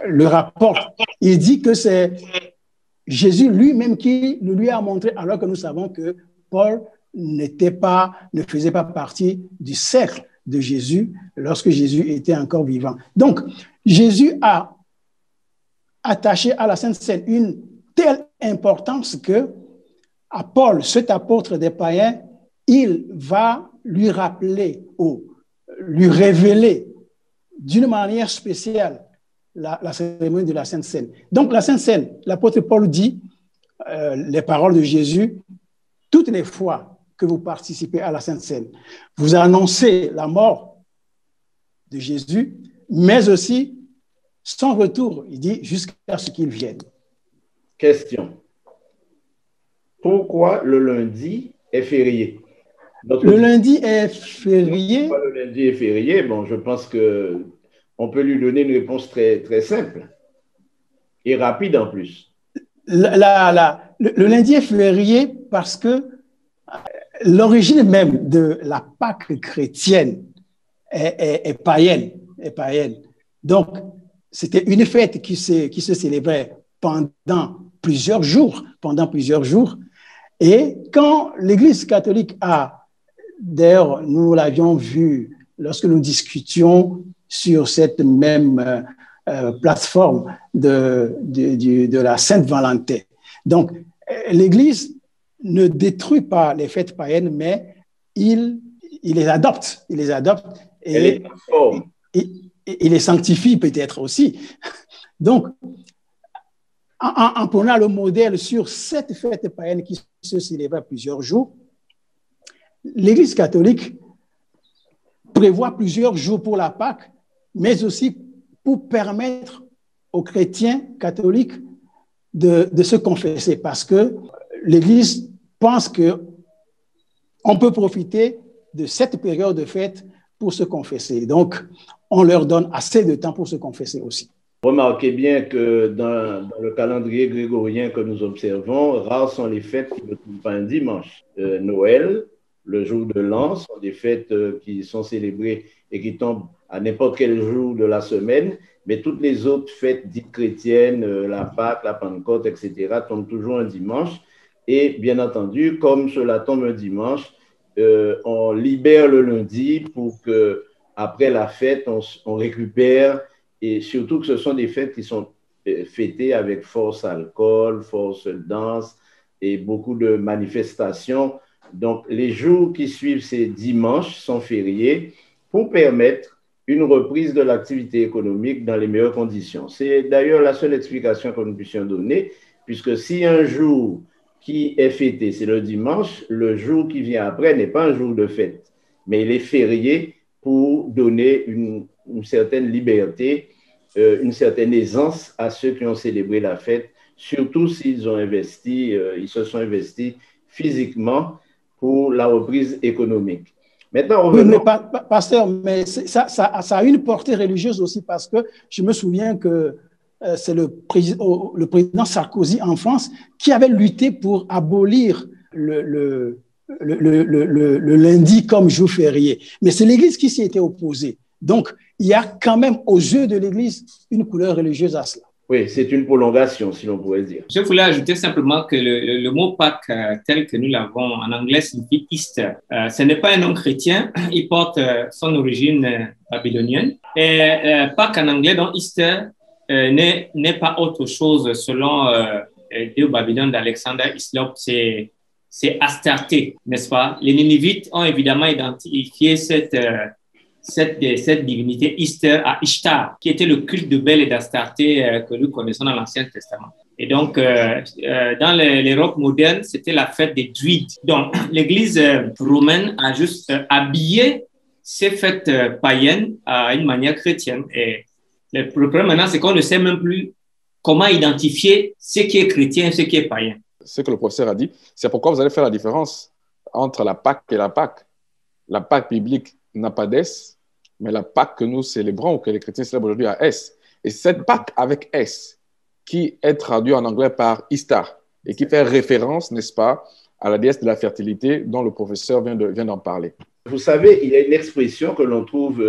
le rapporte. Il dit que c'est Jésus lui-même qui le lui a montré, alors que nous savons que Paul ne faisait pas partie du cercle de Jésus lorsque Jésus était encore vivant. Donc, Jésus a attaché à la Sainte Seine une telle importance que à Paul, cet apôtre des païens, il va lui rappeler ou lui révéler d'une manière spéciale la cérémonie de la Sainte Seine. Donc, la Sainte Seine, l'apôtre Paul dit les paroles de Jésus, toutes les fois que vous participez à la Sainte Seine, vous annoncez la mort de Jésus, mais aussi son retour, il dit, jusqu'à ce qu'il vienne. Question. Pourquoi le lundi est férié? Le lundi est férié. Pourquoi le lundi est férié? Bon, je pense qu'on peut lui donner une réponse très, très simple et rapide en plus. Le lundi est férié parce que l'origine même de la Pâque chrétienne est païenne. Donc, c'était une fête qui se célébrait pendant plusieurs jours. Et quand l'Église catholique d'ailleurs, nous l'avions vu lorsque nous discutions sur cette même plateforme de la Sainte-Valentin. Donc, l'Église ne détruit pas les fêtes païennes, mais il les adopte. Et il les sanctifie peut-être aussi. Donc, en prenant le modèle sur cette fête païenne qui se célèbre plusieurs jours, l'Église catholique prévoit plusieurs jours pour la Pâque, mais aussi pour permettre aux chrétiens catholiques de se confesser, parce que l'Église pense qu'on peut profiter de cette période de fête pour se confesser. Donc, on leur donne assez de temps pour se confesser aussi. Remarquez bien que dans le calendrier grégorien que nous observons, rares sont les fêtes qui ne tombent pas un dimanche. Noël, le jour de l'an, sont des fêtes qui sont célébrées et qui tombent à n'importe quel jour de la semaine, mais toutes les autres fêtes dites chrétiennes, la Pâque, la Pentecôte, etc., tombent toujours un dimanche. Et bien entendu, comme cela tombe un dimanche, on libère le lundi pour que après la fête, on récupère, et surtout que ce sont des fêtes qui sont fêtées avec force alcool, force danse et beaucoup de manifestations. Donc, les jours qui suivent ces dimanches sont fériés pour permettre une reprise de l'activité économique dans les meilleures conditions. C'est d'ailleurs la seule explication que nous puissions donner, puisque si un jour qui est fêté, c'est le dimanche, le jour qui vient après n'est pas un jour de fête, mais il est férié pour donner une certaine liberté, une certaine aisance à ceux qui ont célébré la fête, surtout s'ils ont investi, ils se sont investis physiquement pour la reprise économique. Maintenant, oui, mais pasteur, mais ça a une portée religieuse aussi, parce que je me souviens que c'est le président Sarkozy en France qui avait lutté pour abolir le lundi comme jour férié. Mais c'est l'Église qui s'y était opposée. Donc, il y a quand même aux yeux de l'Église une couleur religieuse à cela. Oui, c'est une prolongation, si l'on pourrait dire. Je voulais ajouter simplement que le mot Pâques, tel que nous l'avons en anglais, signifie Easter. Ce n'est pas un nom chrétien, il porte son origine babylonienne. Et Pâques en anglais, donc Easter, n'est pas autre chose selon Dieu Babylone d'Alexander Hislop, c'est Astarté, n'est-ce pas? Les Ninivites ont évidemment identifié cette divinité Easter à Ishtar, qui était le culte de Bel et d'Astarté que nous connaissons dans l'Ancien Testament. Et donc, dans l'Europe moderne, c'était la fête des druides. Donc, l'Église romaine a juste habillé ces fêtes païennes à une manière chrétienne. Et le problème maintenant, c'est qu'on ne sait même plus comment identifier ce qui est chrétien et ce qui est païen. Ce que le professeur a dit, c'est pourquoi vous allez faire la différence entre la Pâque et la Pâque. La Pâque biblique n'a pas d'S, mais la Pâque que nous célébrons, ou que les chrétiens célèbrent aujourd'hui, a S. Et cette Pâques avec S, qui est traduit en anglais par Istar, et qui fait référence, n'est-ce pas, à la déesse de la fertilité dont le professeur vient d'en parler. Vous savez, il y a une expression que l'on trouve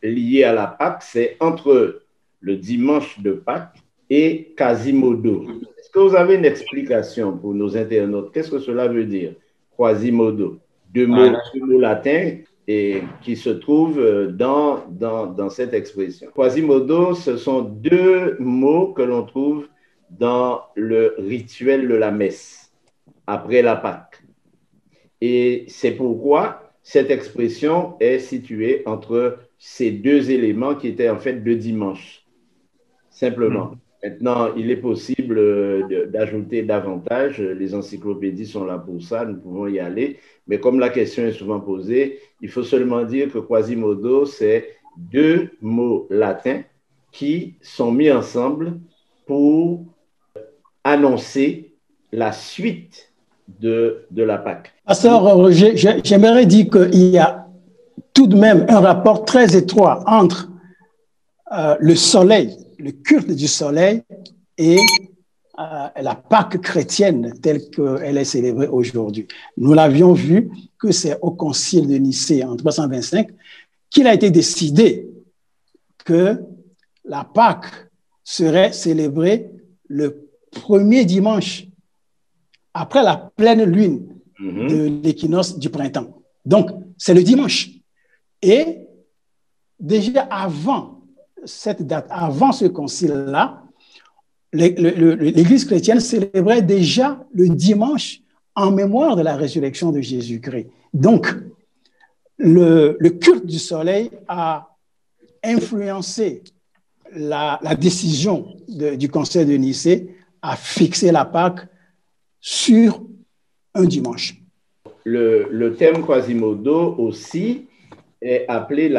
liée à la Pâque, c'est entre le dimanche de Pâques et Quasimodo. Est-ce que vous avez une explication pour nos internautes? Qu'est-ce que cela veut dire, Quasimodo? Deux mots latins et qui se trouvent dans cette expression. Quasimodo, ce sont deux mots que l'on trouve dans le rituel de la messe, après la Pâque. Et c'est pourquoi cette expression est située entre ces deux éléments qui étaient en fait deux dimanches, simplement. Maintenant, il est possible d'ajouter davantage. Les encyclopédies sont là pour ça, nous pouvons y aller. Mais comme la question est souvent posée, il faut seulement dire que Quasimodo, c'est deux mots latins qui sont mis ensemble pour annoncer la suite de la Pâque. Pasteur, j'aimerais dire qu'il y a tout de même un rapport très étroit entre le soleil, le culte du soleil et la Pâque chrétienne telle qu'elle est célébrée aujourd'hui. Nous l'avions vu que c'est au concile de Nicée en 325 qu'il a été décidé que la Pâque serait célébrée le premier dimanche après la pleine lune de l'équinoxe du printemps. Donc, c'est le dimanche. Et déjà avant cette date, avant ce concile-là, l'Église chrétienne célébrait déjà le dimanche en mémoire de la résurrection de Jésus-Christ. Donc, le culte du soleil a influencé la décision du Concile de Nicée à fixer la Pâque sur un dimanche. Le terme Quasimodo aussi est appelé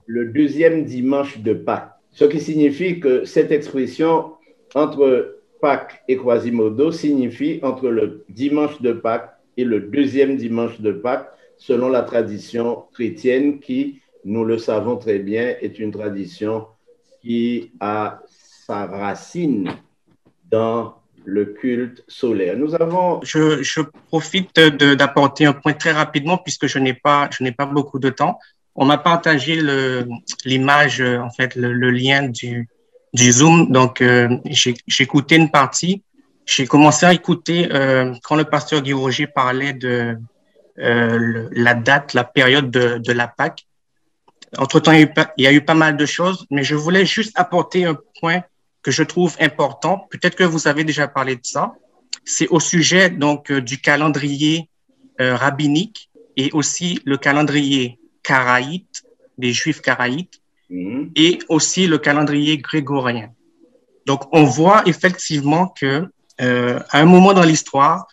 le deuxième dimanche de Pâques, ce qui signifie que cette expression entre Pâques et Quasimodo signifie entre le dimanche de Pâques et le deuxième dimanche de Pâques, selon la tradition chrétienne qui, nous le savons très bien, est une tradition qui a sa racine dans le culte solaire. Nous avons... Je profite d'apporter un point très rapidement puisque je n'ai pas beaucoup de temps. On m'a partagé l'image, en fait, le lien du Zoom. Donc, j'ai écouté une partie. J'ai commencé à écouter quand le pasteur Guy Roger parlait de la date, la période de la Pâque. Entre-temps, il y a eu pas mal de choses, mais je voulais juste apporter un point que je trouve important. Peut-être que vous avez déjà parlé de ça. C'est au sujet donc du calendrier rabbinique et aussi le calendrier karaïte, des Juifs karaïtes, et aussi le calendrier grégorien. Donc, on voit effectivement que à un moment dans l'histoire,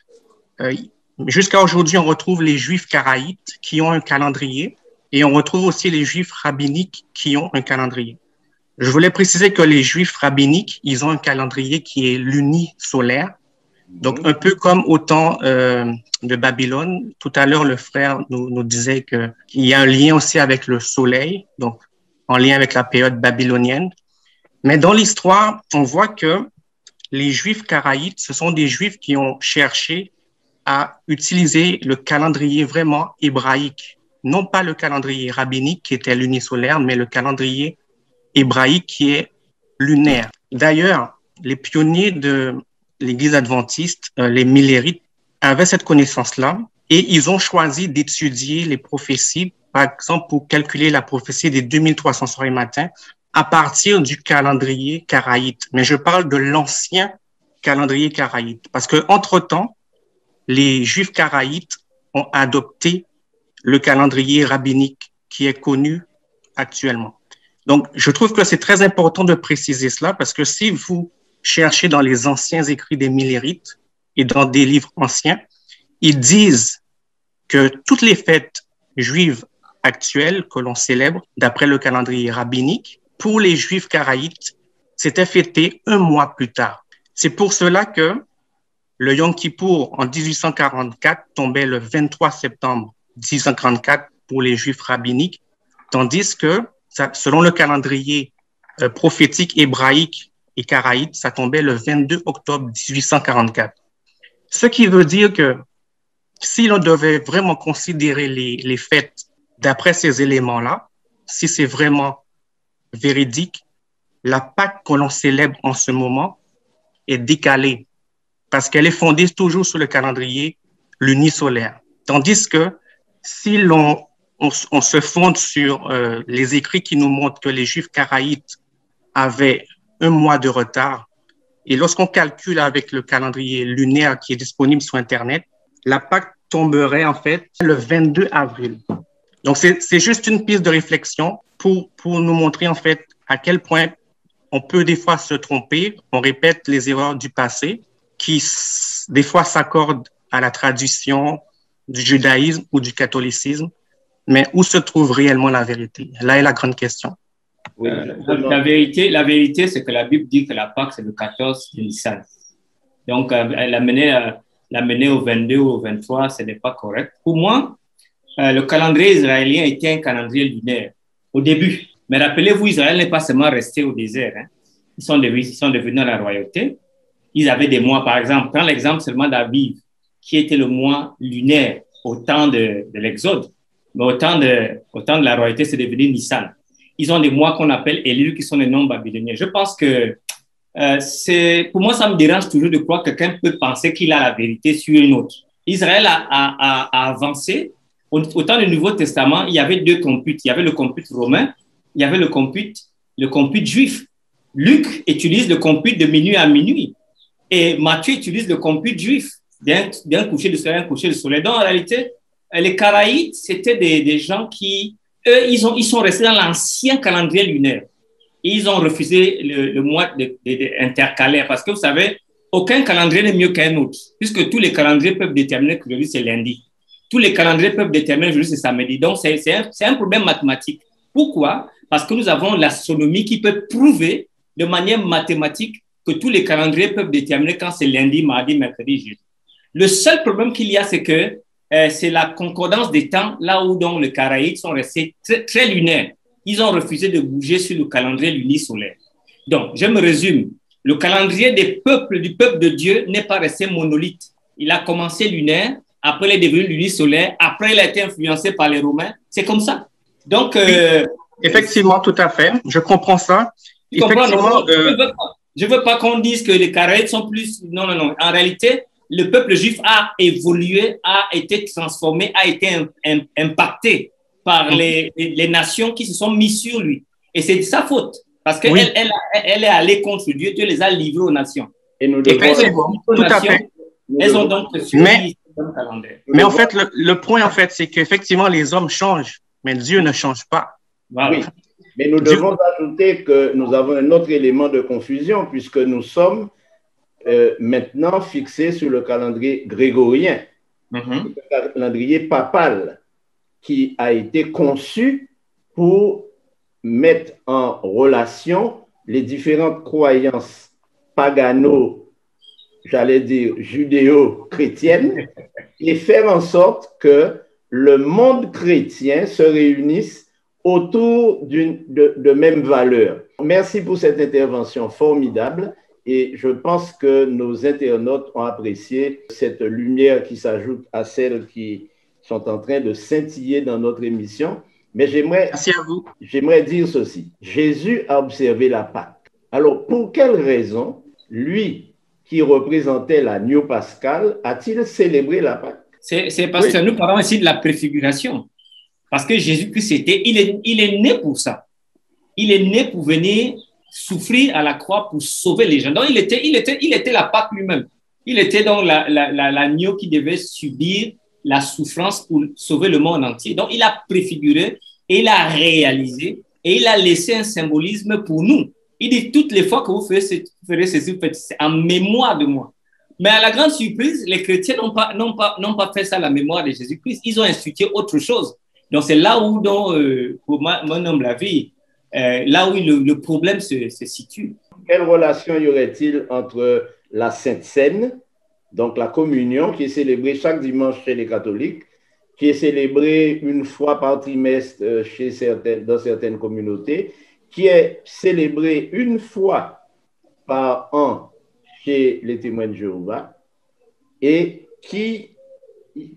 jusqu'à aujourd'hui, on retrouve les Juifs karaïtes qui ont un calendrier et on retrouve aussi les Juifs rabbiniques qui ont un calendrier. Je voulais préciser que les Juifs rabbiniques, ils ont un calendrier qui est lunisolaire. Donc, un peu comme au temps de Babylone. Tout à l'heure, le frère nous disait qu'il y a un lien aussi avec le soleil, donc en lien avec la période babylonienne. Mais dans l'histoire, on voit que les Juifs karaïtes, ce sont des Juifs qui ont cherché à utiliser le calendrier vraiment hébraïque. Non pas le calendrier rabbinique qui était lunisolaire, mais le calendrier hébraïque qui est lunaire. D'ailleurs, les pionniers de l'Église adventiste, les millérites, avaient cette connaissance-là et ils ont choisi d'étudier les prophéties, par exemple pour calculer la prophétie des 2300 soirées matin à partir du calendrier karaïte. Mais je parle de l'ancien calendrier karaïte parce que entre-temps, les Juifs karaïtes ont adopté le calendrier rabbinique qui est connu actuellement. Donc, je trouve que c'est très important de préciser cela parce que si vous cherchez dans les anciens écrits des millérites et dans des livres anciens, ils disent que toutes les fêtes juives actuelles que l'on célèbre d'après le calendrier rabbinique, pour les Juifs karaïtes, c'était fêté un mois plus tard. C'est pour cela que le Yom Kippour en 1844 tombait le 23 septembre 1844 pour les Juifs rabbiniques, tandis que selon le calendrier prophétique hébraïque et karaïte, ça tombait le 22 octobre 1844. Ce qui veut dire que si l'on devait vraiment considérer les fêtes d'après ces éléments-là, si c'est vraiment véridique, la Pâque que l'on célèbre en ce moment est décalée parce qu'elle est fondée toujours sur le calendrier lunisolaire. Tandis que si on se fonde sur les écrits qui nous montrent que les Juifs karaïtes avaient un mois de retard, et lorsqu'on calcule avec le calendrier lunaire qui est disponible sur Internet, la Pâque tomberait en fait le 22 avril. Donc, c'est juste une piste de réflexion pour nous montrer en fait à quel point on peut des fois se tromper. On répète les erreurs du passé qui des fois s'accordent à la tradition du judaïsme ou du catholicisme. Mais où se trouve réellement la vérité? Là est la grande question. Oui, la vérité, c'est que la Bible dit que la Pâque, c'est le 14 de Nissan. Donc, l'amener au 22 ou au 23, ce n'est pas correct. Pour moi, le calendrier israélien était un calendrier lunaire au début. Mais rappelez-vous, Israël n'est pas seulement resté au désert. Hein. Ils sont devenus dans la royauté. Ils avaient des mois, par exemple. Prends l'exemple seulement d'Aviv, qui était le mois lunaire au temps de l'Exode. Mais au temps de la royauté, c'est devenu Nissan. Ils ont des mois qu'on appelle Elul, qui sont les noms babyloniens. Je pense que pour moi, ça me dérange toujours de croire que quelqu'un peut penser qu'il a la vérité sur une autre. Israël a avancé. Au temps du Nouveau Testament, il y avait deux computes. Il y avait le compute romain, il y avait le compute juif. Luc utilise le compute de minuit à minuit. Et Matthieu utilise le compute juif d'un coucher de soleil à un coucher de soleil. Donc, en réalité, les Karaïtes, c'était des gens qui, eux, ils sont restés dans l'ancien calendrier lunaire. Ils ont refusé le mois intercalaire parce que, vous savez, aucun calendrier n'est mieux qu'un autre, puisque tous les calendriers peuvent déterminer que aujourd'hui, c'est lundi. Tous les calendriers peuvent déterminer que aujourd'hui, c'est samedi. Donc, c'est un problème mathématique. Pourquoi? Parce que nous avons l'astronomie qui peut prouver de manière mathématique que tous les calendriers peuvent déterminer quand c'est lundi, mardi, mercredi, jeudi. Le seul problème qu'il y a, c'est que c'est la concordance des temps, là où donc les Karaïtes sont restés très, très lunaires. Ils ont refusé de bouger sur le calendrier lunisolaire. Donc, je me résume. Le calendrier du peuple de Dieu n'est pas resté monolithe. Il a commencé lunaire, après il est devenu lunisolaire, après il a été influencé par les Romains. C'est comme ça. Donc, effectivement, tout à fait. Je comprends ça. Effectivement, je veux pas qu'on dise que les Karaïtes sont plus... Non. En réalité, le peuple juif a évolué, a été transformé, a été impacté par les nations qui se sont mises sur lui. Et c'est de sa faute. Parce qu'elle elle est allée contre Dieu. Dieu les a livrés aux nations. Et nous devons... Tout à fait. Elles ont donc suivi le calendrier. Mais en fait, le point, en fait, c'est qu'effectivement, les hommes changent, mais Dieu ne change pas. Voilà. Oui. Mais nous devons ajouter que nous avons un autre élément de confusion puisque nous sommes maintenant fixés sur le calendrier grégorien, le calendrier papal qui a été conçu pour mettre en relation les différentes croyances pagano, j'allais dire judéo-chrétiennes, et faire en sorte que le monde chrétien se réunisse autour de mêmes valeurs. Merci pour cette intervention formidable et je pense que nos internautes ont apprécié cette lumière qui s'ajoute à celles qui sont en train de scintiller dans notre émission. Mais merci à vous. J'aimerais dire ceci. Jésus a observé la Pâque. Alors, pour quelle raison, lui qui représentait l'agneau pascal, a-t-il célébré la Pâque? C'est parce que nous parlons ici de la préfiguration. Parce que Jésus-Christ, il est né pour ça. Il est né pour venir souffrir à la croix pour sauver les gens. Donc, il était la Pâque lui-même. Il était donc l'agneau qui devait subir la souffrance pour sauver le monde entier. Donc, il a préfiguré et il a réalisé et il a laissé un symbolisme pour nous. Il dit, toutes les fois que vous ferez ceci, vous faites en mémoire de moi. Mais à la grande surprise, les chrétiens n'ont pas fait ça à la mémoire de Jésus-Christ. Ils ont institué autre chose. Donc, c'est là où, pour mon humble avis, là où le problème se situe. Quelle relation y aurait-il entre la Sainte Seine, donc la communion qui est célébrée chaque dimanche chez les catholiques, qui est célébrée une fois par trimestre dans certaines communautés, qui est célébrée une fois par an chez les témoins de Jéhovah, et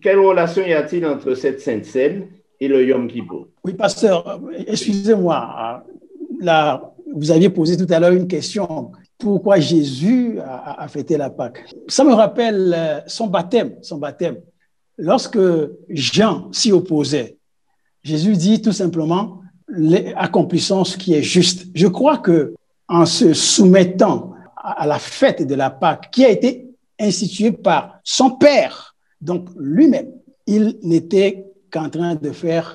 quelle relation y a-t-il entre cette Sainte Seine et le Yom Kippour? Oui, pasteur, excusez-moi. Là, vous aviez posé tout à l'heure une question. Pourquoi Jésus a fêté la Pâque? Ça me rappelle son baptême. Lorsque Jean s'y opposait, Jésus dit tout simplement, accomplissons ce qui est juste. Je crois que en se soumettant à la fête de la Pâque, qui a été instituée par son Père, donc lui-même, il n'était qu'en train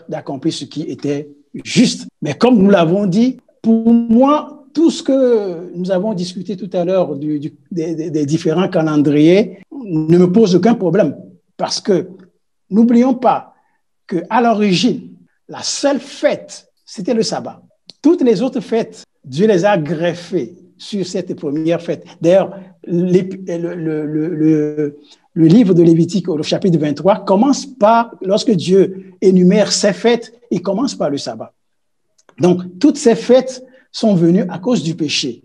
d'accomplir ce qui était juste. Mais comme nous l'avons dit, pour moi, tout ce que nous avons discuté tout à l'heure des différents calendriers ne me pose aucun problème. Parce que n'oublions pas qu'à l'origine, la seule fête, c'était le sabbat. Toutes les autres fêtes, Dieu les a greffées sur cette première fête. D'ailleurs, le livre de Lévitique, au chapitre 23, commence par, lorsque Dieu énumère ses fêtes, il commence par le sabbat. Donc, toutes ces fêtes sont venues à cause du péché.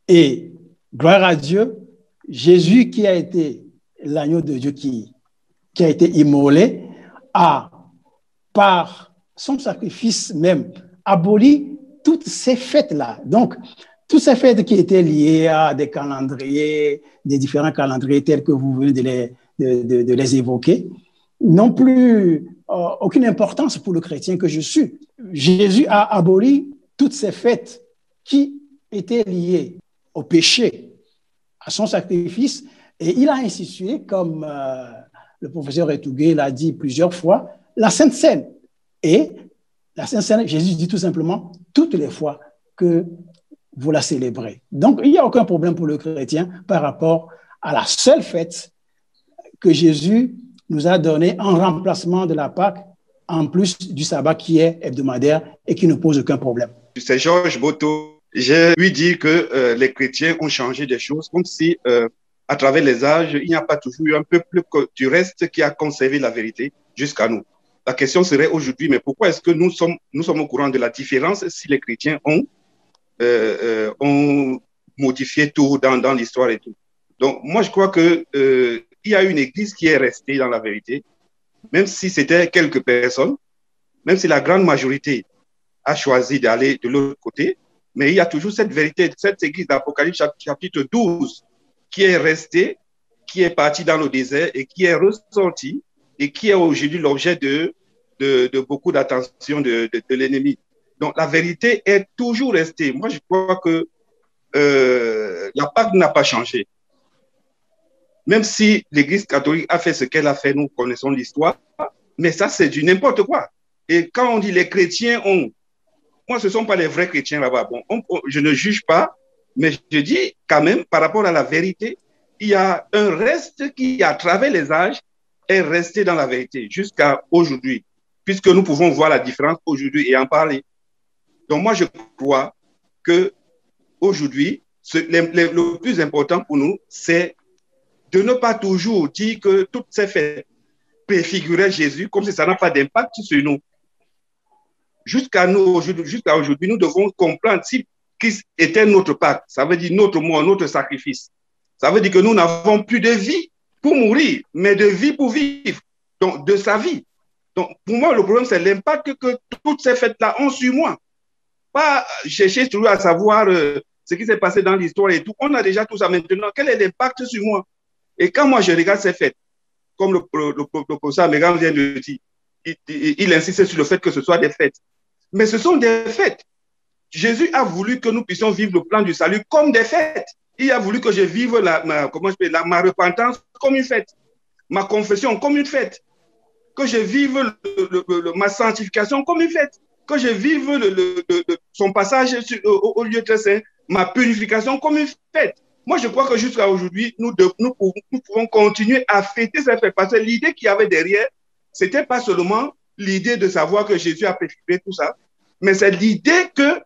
Et, gloire à Dieu, Jésus, qui a été l'agneau de Dieu qui a été immolé, a, par son sacrifice même, aboli toutes ces fêtes-là. Donc, toutes ces fêtes qui étaient liées à des calendriers, des différents calendriers tels que vous venez de les évoquer, n'ont plus aucune importance pour le chrétien que je suis. Jésus a aboli toutes ces fêtes qui étaient liées au péché, à son sacrifice, et il a institué, comme le professeur Etougué l'a dit plusieurs fois, la Sainte Seine. Et la Sainte Seine, Jésus dit tout simplement, toutes les fois que vous la célébrez. Donc, il n'y a aucun problème pour le chrétien par rapport à la seule fête que Jésus nous a donnée en remplacement de la Pâque, en plus du sabbat qui est hebdomadaire et qui ne pose aucun problème. C'est Georges Boto. Je lui dis que les chrétiens ont changé des choses, comme si à travers les âges, il n'y a pas toujours eu un peuple du reste qui a conservé la vérité jusqu'à nous. La question serait aujourd'hui, mais pourquoi est-ce que nous sommes au courant de la différence si les chrétiens ont modifié tout dans l'histoire et tout. Donc, moi, je crois que il y a une église qui est restée dans la vérité, même si c'était quelques personnes, même si la grande majorité a choisi d'aller de l'autre côté, mais il y a toujours cette vérité, cette église d'Apocalypse chapitre 12 qui est restée, qui est partie dans le désert et qui est ressortie et qui est aujourd'hui l'objet de beaucoup d'attention de l'ennemi. Donc, la vérité est toujours restée. Moi, je crois que la Pâque n'a pas changé. Même si l'Église catholique a fait ce qu'elle a fait, nous connaissons l'histoire, mais ça, c'est du n'importe quoi. Et quand on dit les chrétiens ont... Moi, ce ne sont pas les vrais chrétiens là-bas. Bon, je ne juge pas, mais je dis quand même, par rapport à la vérité, il y a un reste qui, à travers les âges, est resté dans la vérité jusqu'à aujourd'hui, puisque nous pouvons voir la différence aujourd'hui et en parler. Donc, moi, je crois que aujourd'hui, le plus important pour nous, c'est de ne pas toujours dire que toutes ces fêtes préfiguraient Jésus comme si ça n'a pas d'impact sur nous. Jusqu'à aujourd'hui, nous devons comprendre si Christ était notre Pâque, ça veut dire notre mort, notre sacrifice. Ça veut dire que nous n'avons plus de vie pour mourir, mais de vie pour vivre, donc de sa vie. Donc, pour moi, le problème, c'est l'impact que toutes ces fêtes-là ont sur moi. Pas chercher toujours à savoir ce qui s'est passé dans l'histoire et tout. On a déjà tout ça maintenant. Quel est l'impact sur moi? Et quand moi, je regarde ces fêtes, comme le professeur Megan vient de dire, il insiste sur le fait que ce soit des fêtes. Mais ce sont des fêtes. Jésus a voulu que nous puissions vivre le plan du salut comme des fêtes. Il a voulu que je vive ma repentance comme une fête, ma confession comme une fête, que je vive ma sanctification comme une fête, que je vive son passage au lieu très saint, ma purification comme une fête. Moi, je crois que jusqu'à aujourd'hui, nous pouvons continuer à fêter cette fête, parce que l'idée qu'il y avait derrière, ce n'était pas seulement l'idée de savoir que Jésus a préfiguré tout ça, mais c'est l'idée que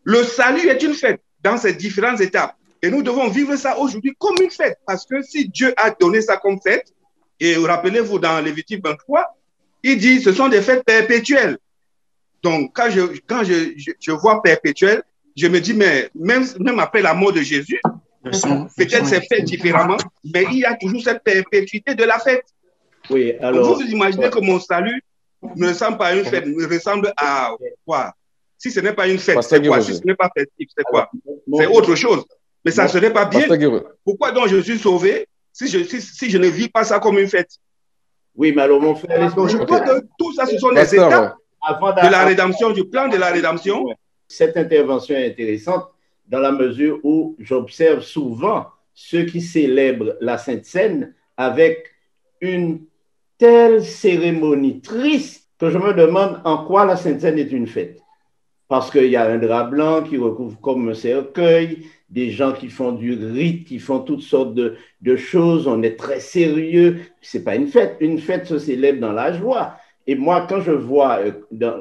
le salut est une fête dans ces différentes étapes. Et nous devons vivre ça aujourd'hui comme une fête, parce que si Dieu a donné ça comme fête, et rappelez-vous dans Lévitique 23, il dit ce sont des fêtes perpétuelles. Donc, quand je vois perpétuel, je me dis, mais même après la mort de Jésus, peut-être c'est fait différemment, mais il y a toujours cette perpétuité de la fête. Oui, alors. Donc, vous imaginez que mon salut ne ressemble pas à une fête, me ressemble à quoi? Si ce n'est pas une fête, c'est quoi? Si ce n'est pas festif, c'est quoi? C'est autre chose. Mais ça ne serait pas bien. Pourquoi donc je suis sauvé si je ne vis pas ça comme une fête? Oui, mais alors mon frère... Donc, je crois que tout ça, ce sont les étapes de la rédemption, du plan de la rédemption. Cette intervention est intéressante dans la mesure où j'observe souvent ceux qui célèbrent la Sainte Seine avec une telle cérémonie triste que je me demande en quoi la Sainte Seine est une fête. Parce qu'il y a un drap blanc qui recouvre comme un cercueil, des gens qui font du rite, qui font toutes sortes de choses, on est très sérieux. Ce n'est pas une fête. Une fête se célèbre dans la joie. Et moi, quand je vois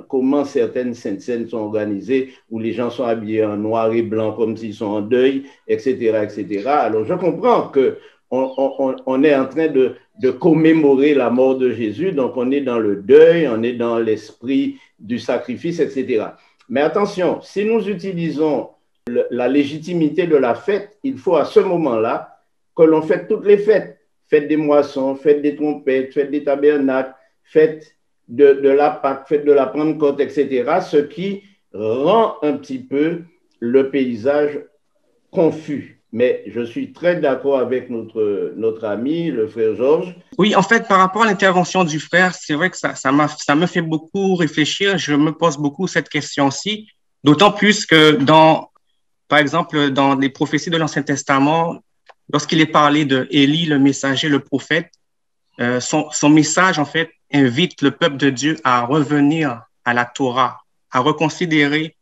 comment certaines Saintes Seines sont organisées, où les gens sont habillés en noir et blanc comme s'ils sont en deuil, etc., etc., alors je comprends qu'on est en train de commémorer la mort de Jésus, donc on est dans le deuil, on est dans l'esprit du sacrifice, etc. Mais attention, si nous utilisons la légitimité de la fête, il faut à ce moment-là que l'on fête toutes les fêtes. Fête des moissons, fête des trompettes, fête des tabernacles, fête de la Pâque, fête de la Pentecôte, etc. Ce qui rend un petit peu le paysage confus. Mais je suis très d'accord avec notre ami, le frère Georges. Oui, en fait, par rapport à l'intervention du frère, c'est vrai que ça me fait beaucoup réfléchir. Je me pose beaucoup cette question-ci, d'autant plus que par exemple, dans les prophéties de l'Ancien Testament, lorsqu'il est parlé de Élie, le messager, le prophète, son message, en fait, invite le peuple de Dieu à revenir à la Torah, à reconsidérer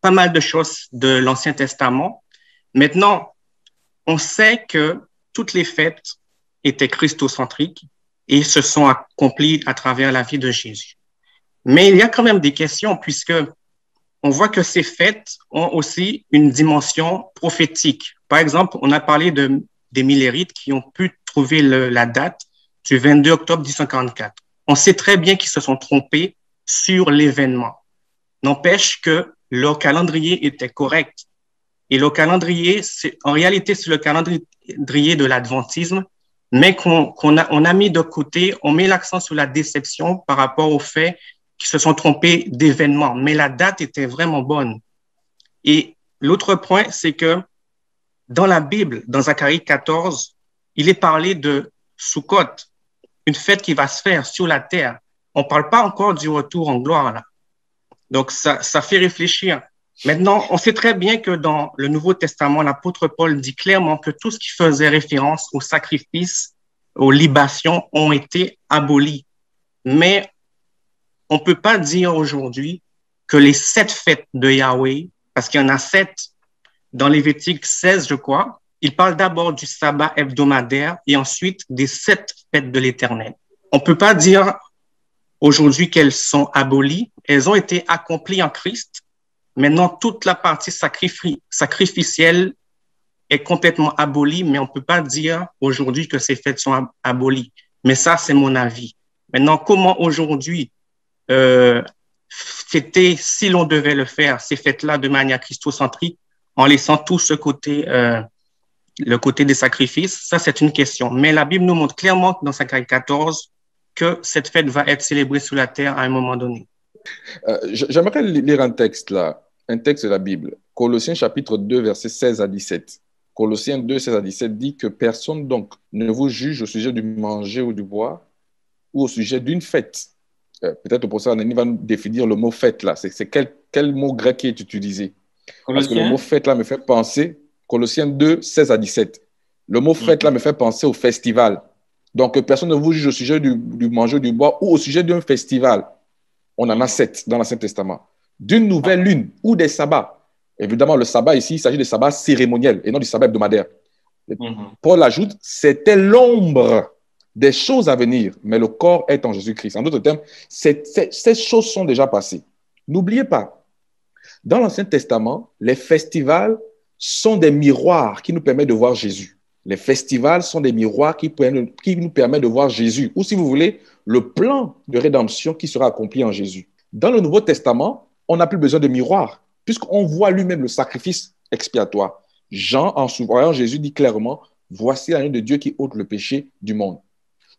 pas mal de choses de l'Ancien Testament. Maintenant, on sait que toutes les fêtes étaient christocentriques et se sont accomplies à travers la vie de Jésus. Mais il y a quand même des questions puisque on voit que ces fêtes ont aussi une dimension prophétique. Par exemple, on a parlé des Millérites qui ont pu trouver la date du 22 octobre 1844. On sait très bien qu'ils se sont trompés sur l'événement. N'empêche que leur calendrier était correct. Et le calendrier, en réalité, c'est le calendrier de l'adventisme, mais on a mis de côté, on met l'accent sur la déception par rapport au fait qu'ils se sont trompés d'événement. Mais la date était vraiment bonne. Et l'autre point, c'est que dans la Bible, dans Zacharie 14, il est parlé de Sukkot, une fête qui va se faire sur la terre. On ne parle pas encore du retour en gloire, là. Donc, ça fait réfléchir. Maintenant, on sait très bien que dans le Nouveau Testament, l'apôtre Paul dit clairement que tout ce qui faisait référence aux sacrifices, aux libations ont été abolis. Mais on ne peut pas dire aujourd'hui que les 7 fêtes de Yahweh, parce qu'il y en a 7 dans Lévitique 16, je crois, il parle d'abord du sabbat hebdomadaire et ensuite des 7 fêtes de l'Éternel. On ne peut pas dire aujourd'hui qu'elles sont abolies. Elles ont été accomplies en Christ. Maintenant, toute la partie sacrificielle est complètement abolie, mais on ne peut pas dire aujourd'hui que ces fêtes sont abolies. Mais ça, c'est mon avis. Maintenant, comment aujourd'hui fêter, si l'on devait le faire, ces fêtes-là de manière christocentrique, en laissant tout ce côté, le côté des sacrifices, ça, c'est une question. Mais la Bible nous montre clairement dans Zacharie 14 que cette fête va être célébrée sur la terre à un moment donné. J'aimerais lire un texte là, un texte de la Bible. Colossiens chapitre 2, versets 16 à 17. Colossiens 2, 16 à 17 dit que personne donc ne vous juge au sujet du manger ou du boire ou au sujet d'une fête. Peut-être le professeur Anani va nous définir le mot fête là. C'est quel mot grec qui est utilisé? Parce que le mot fête là me fait penser, Colossiens 2, 16 à 17. Le mot fête là me fait penser au festival. Donc, personne ne vous juge au sujet du manger, du bois ou au sujet d'un festival. On en a 7 dans l'Ancien Testament. D'une nouvelle lune ou des sabbats. Évidemment, le sabbat ici, il s'agit des sabbats cérémoniels et non du sabbat hebdomadaire. Paul ajoute, c'était l'ombre des choses à venir, mais le corps est en Jésus-Christ. En d'autres termes, ces choses sont déjà passées. N'oubliez pas, dans l'Ancien Testament, les festivals sont des miroirs qui nous permettent de voir Jésus. Les festivals sont des miroirs qui nous permettent de voir Jésus. Ou si vous voulez, le plan de rédemption qui sera accompli en Jésus. Dans le Nouveau Testament, on n'a plus besoin de miroir, puisqu'on voit lui-même le sacrifice expiatoire. Jean, en voyant Jésus, dit clairement, « Voici l'agneau de Dieu qui ôte le péché du monde. »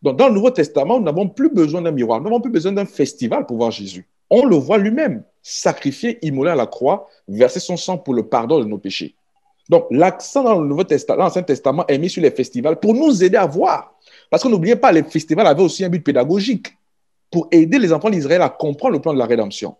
Donc, dans le Nouveau Testament, nous n'avons plus besoin d'un miroir, nous n'avons plus besoin d'un festival pour voir Jésus. On le voit lui-même, sacrifié, immolé à la croix, verser son sang pour le pardon de nos péchés. Donc, l'accent dans le Nouveau Testament, dans l'Ancien Testament est mis sur les festivals pour nous aider à voir. Parce que n'oubliez pas, les festivals avaient aussi un but pédagogique pour aider les enfants d'Israël à comprendre le plan de la rédemption.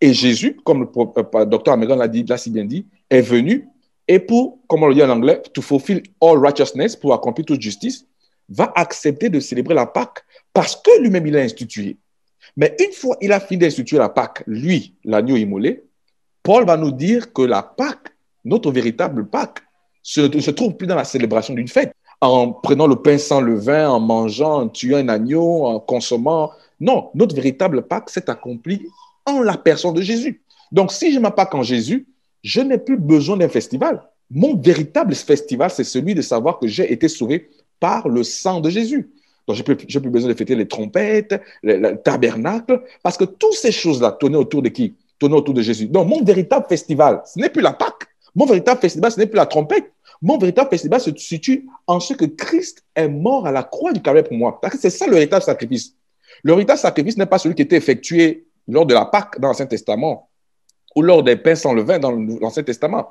Et Jésus, comme le docteur Amégan l'a si bien dit, est venu et pour, comme on le dit en anglais, to fulfill all righteousness, pour accomplir toute justice, va accepter de célébrer la Pâque parce que lui-même, il l'a institué. Mais une fois il a fini d'instituer la Pâque, lui, l'agneau immolé, Paul va nous dire que la Pâque, notre véritable Pâque, ne se trouve plus dans la célébration d'une fête, en prenant le pain sans levain, en mangeant, en tuant un agneau, en consommant. Non, notre véritable Pâque s'est accompli en la personne de Jésus. Donc, si je ma Pâque en Jésus, je n'ai plus besoin d'un festival. Mon véritable festival, c'est celui de savoir que j'ai été sauvé par le sang de Jésus. Donc, je n'ai plus besoin de fêter les trompettes, le tabernacle, parce que toutes ces choses-là tournaient autour de qui? Tournaient autour de Jésus. Donc, mon véritable festival, ce n'est plus la Pâque. Mon véritable festival, ce n'est plus la trompette. Mon véritable festival se situe en ce que Christ est mort à la croix du Calvaire pour moi. Parce que c'est ça le véritable sacrifice. Le véritable sacrifice n'est pas celui qui était effectué lors de la Pâque dans l'Ancien Testament ou lors des pains sans levain dans l'Ancien Testament.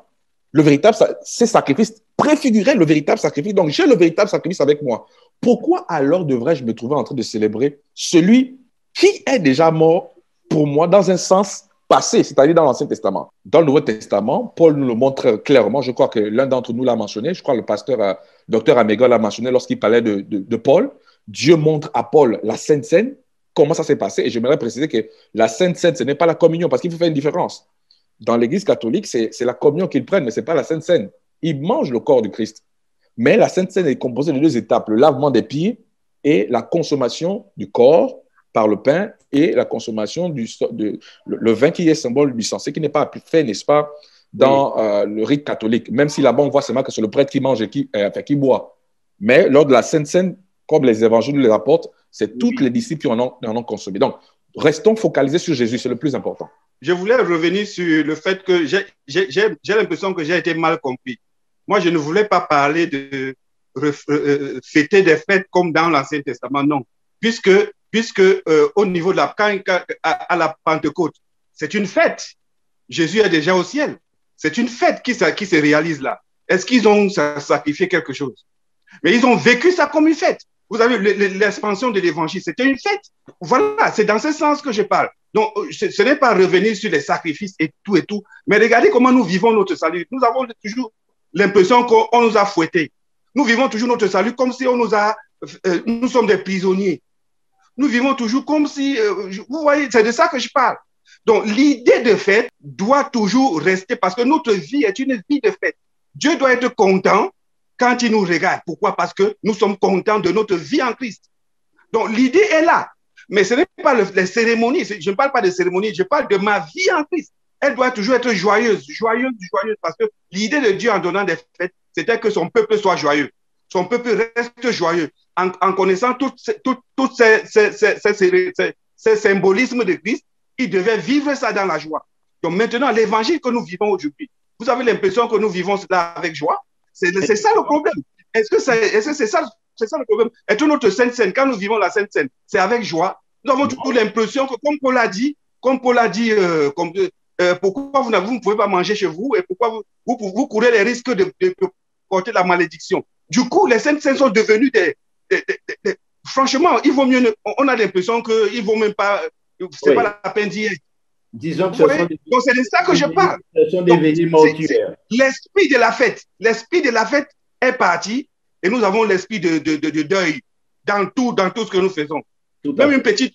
Le véritable, ces sacrifices préfiguraient le véritable sacrifice. Donc, j'ai le véritable sacrifice avec moi. Pourquoi alors devrais-je me trouver en train de célébrer celui qui est déjà mort pour moi dans un sens passé, c'est-à-dire dans l'Ancien Testament? Dans le Nouveau Testament, Paul nous le montre clairement. Je crois que l'un d'entre nous l'a mentionné. Je crois que le pasteur, docteur Améga l'a mentionné lorsqu'il parlait de Paul. Dieu montre à Paul la Sainte Seine, comment ça s'est passé. Et j'aimerais préciser que la Sainte Seine, ce n'est pas la communion, parce qu'il faut faire une différence. Dans l'Église catholique, c'est la communion qu'ils prennent, mais ce n'est pas la Sainte Seine. Ils mangent le corps du Christ. Mais la Sainte Seine est composée de deux étapes, le lavement des pieds et la consommation du corps par le pain et la consommation le vin qui est symbole du sang. Ce qui n'est pas fait, n'est-ce pas, dans le rite catholique, même si là-bas on voit seulement que c'est le prêtre qui mange et qui boit. Mais lors de la Sainte Seine, comme les évangiles les rapportent, c'est toutes les disciples qui en ont consommé. Donc, restons focalisés sur Jésus, c'est le plus important. Je voulais revenir sur le fait que j'ai l'impression que j'ai été mal compris. Moi, je ne voulais pas parler de fêter des fêtes comme dans l'Ancien Testament, non. Puisque au niveau de à la Pentecôte, c'est une fête. Jésus est déjà au ciel. C'est une fête qui se réalise là. Est-ce qu'ils ont sacrifié quelque chose? Mais ils ont vécu ça comme une fête. Vous avez l'expansion de l'évangile, c'était une fête. Voilà, c'est dans ce sens que je parle. Donc, ce n'est pas revenir sur les sacrifices et tout, mais regardez comment nous vivons notre salut. Nous avons toujours l'impression qu'on nous a fouettés. Nous vivons toujours notre salut comme si nous sommes des prisonniers. Nous vivons toujours comme si, vous voyez, c'est de ça que je parle. Donc, l'idée de fête doit toujours rester parce que notre vie est une vie de fête. Dieu doit être content quand il nous regarde. Pourquoi? Parce que nous sommes contents de notre vie en Christ. Donc, l'idée est là. Mais ce n'est pas les cérémonies. Je ne parle pas de cérémonies, je parle de ma vie en Christ. Elle doit toujours être joyeuse, parce que l'idée de Dieu en donnant des fêtes, c'était que son peuple soit joyeux. Son peuple reste joyeux. En connaissant tous ces symbolismes de Christ, il devait vivre ça dans la joie. Donc maintenant, l'évangile que nous vivons aujourd'hui, vous avez l'impression que nous vivons cela avec joie? C'est ça le problème. Est-ce que c'est ça le problème? Est-ce que notre Sainte Seine, quand nous vivons la Sainte Seine, c'est avec joie? Nous avons toujours l'impression que, comme Paul a dit, pourquoi vous ne pouvez pas manger chez vous et pourquoi vous courez les risques de porter la malédiction. Du coup, les Saintes Seines sont devenus franchement, il vaut mieux. On a l'impression qu'il ne vaut même pas. C'est pas la peine d'y être. Disons que donc, c'est de ça que je parle. Ce sont des veillées mortuaires. L'esprit de la fête est parti et nous avons l'esprit de deuil dans tout ce que nous faisons. Même une petite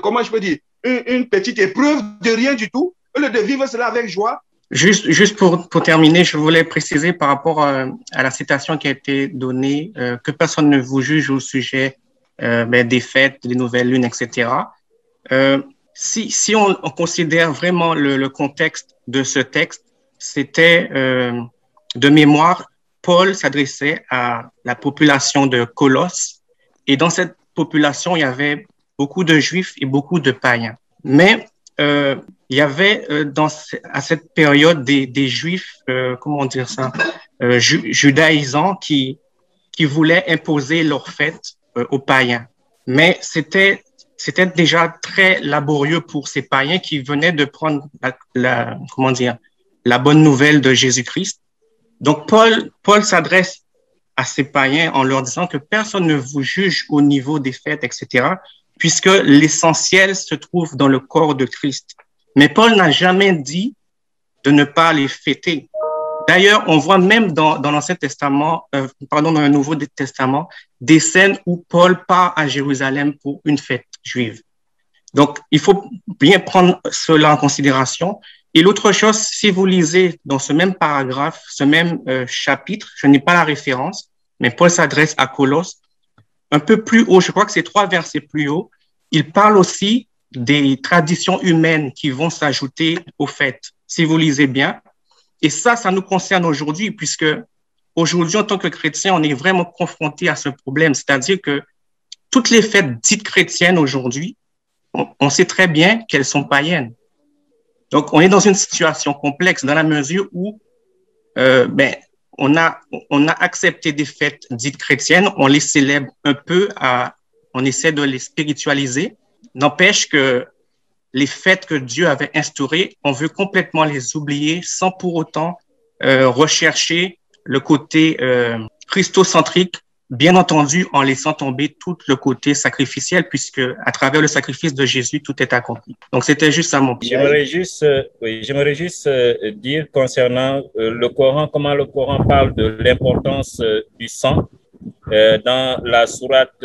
comment je peux dire, une petite épreuve de rien du tout, au lieu de vivre cela avec joie. Juste pour terminer, je voulais préciser par rapport à la citation qui a été donnée, que personne ne vous juge au sujet des fêtes, des nouvelles lunes, etc. Si on considère vraiment le contexte de ce texte, c'était de mémoire, Paul s'adressait à la population de Colosse, et dans cette population, il y avait beaucoup de juifs et beaucoup de païens. Mais il y avait à cette période des juifs, comment dire ça, judaïsants qui voulaient imposer leurs fêtes aux païens. Mais c'était déjà très laborieux pour ces païens qui venaient de prendre comment dire, la bonne nouvelle de Jésus-Christ. Donc, Paul s'adresse à ces païens en leur disant que personne ne vous juge au niveau des fêtes, etc., puisque l'essentiel se trouve dans le corps de Christ. Mais Paul n'a jamais dit de ne pas les fêter. D'ailleurs, on voit même dans l'Ancien Testament, dans le Nouveau Testament, des scènes où Paul part à Jérusalem pour une fête juive. Donc, il faut bien prendre cela en considération. Et l'autre chose, si vous lisez dans ce même paragraphe, ce même chapitre, je n'ai pas la référence, mais Paul s'adresse à Colosse. Un peu plus haut, je crois que c'est 3 versets plus haut, il parle aussi des traditions humaines qui vont s'ajouter aux fêtes, si vous lisez bien. Et ça nous concerne aujourd'hui, puisque aujourd'hui, en tant que chrétien, on est vraiment confronté à ce problème. C'est-à-dire que toutes les fêtes dites chrétiennes aujourd'hui, on sait très bien qu'elles sont païennes. Donc, on est dans une situation complexe dans la mesure où on a accepté des fêtes dites chrétiennes, on les célèbre un peu, on essaie de les spiritualiser. N'empêche que les fêtes que Dieu avait instaurées, on veut complètement les oublier sans pour autant rechercher le côté christocentrique, bien entendu en laissant tomber tout le côté sacrificiel, puisque à travers le sacrifice de Jésus, tout est accompli. Donc, c'était juste ça mon point. J'aimerais juste dire concernant le Coran, comment le Coran parle de l'importance du sang. Dans la sourate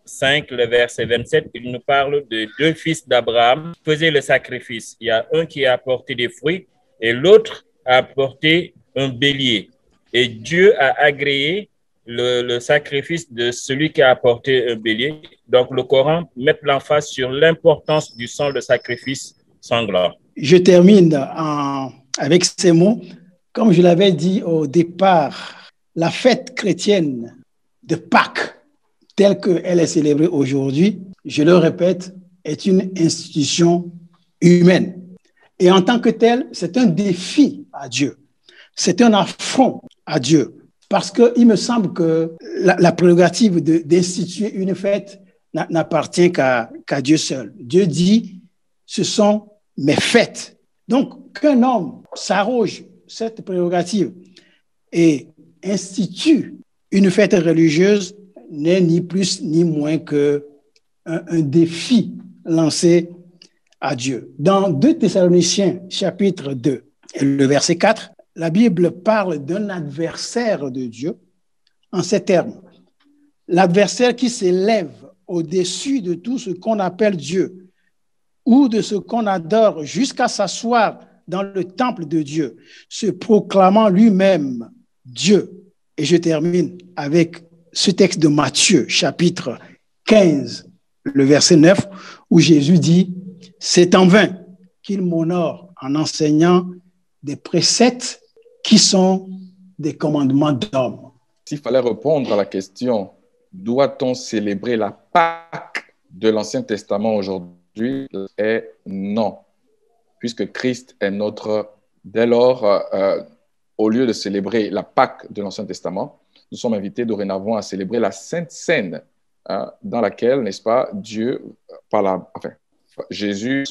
5, le verset 27, il nous parle de 2 fils d'Abraham qui faisaient le sacrifice. Il y a un qui a apporté des fruits et l'autre a apporté un bélier. Et Dieu a agréé le sacrifice de celui qui a apporté un bélier. Donc, le Coran met l'emphase sur l'importance du sang de sacrifice sanglant. Je termine avec ces mots. Comme je l'avais dit au départ, la fête chrétienne de Pâques, telle qu'elle est célébrée aujourd'hui, je le répète, est une institution humaine. Et en tant que telle, c'est un défi à Dieu. C'est un affront à Dieu. Parce qu'il me semble que la prérogative d'instituer une fête n'appartient qu'à Dieu seul. Dieu dit, ce sont mes fêtes. Donc, qu'un homme s'arroge cette prérogative et institue une fête religieuse n'est ni plus ni moins qu'un défi lancé à Dieu. Dans 2 Thessaloniciens, chapitre 2, et le verset 4, la Bible parle d'un adversaire de Dieu en ces termes. L'adversaire qui s'élève au-dessus de tout ce qu'on appelle Dieu ou de ce qu'on adore jusqu'à s'asseoir dans le temple de Dieu, se proclamant lui-même Dieu. Et je termine avec ce texte de Matthieu, chapitre 15, le verset 9, où Jésus dit « C'est en vain qu'il m'honore en enseignant des préceptes qui sont des commandements d'hommes. » S'il fallait répondre à la question « Doit-on célébrer la Pâque de l'Ancien Testament aujourd'hui ?» est non, puisque Christ est notre... Dès lors, au lieu de célébrer la Pâque de l'Ancien Testament, nous sommes invités dorénavant à célébrer la Sainte Seine, dans laquelle, n'est-ce pas, Jésus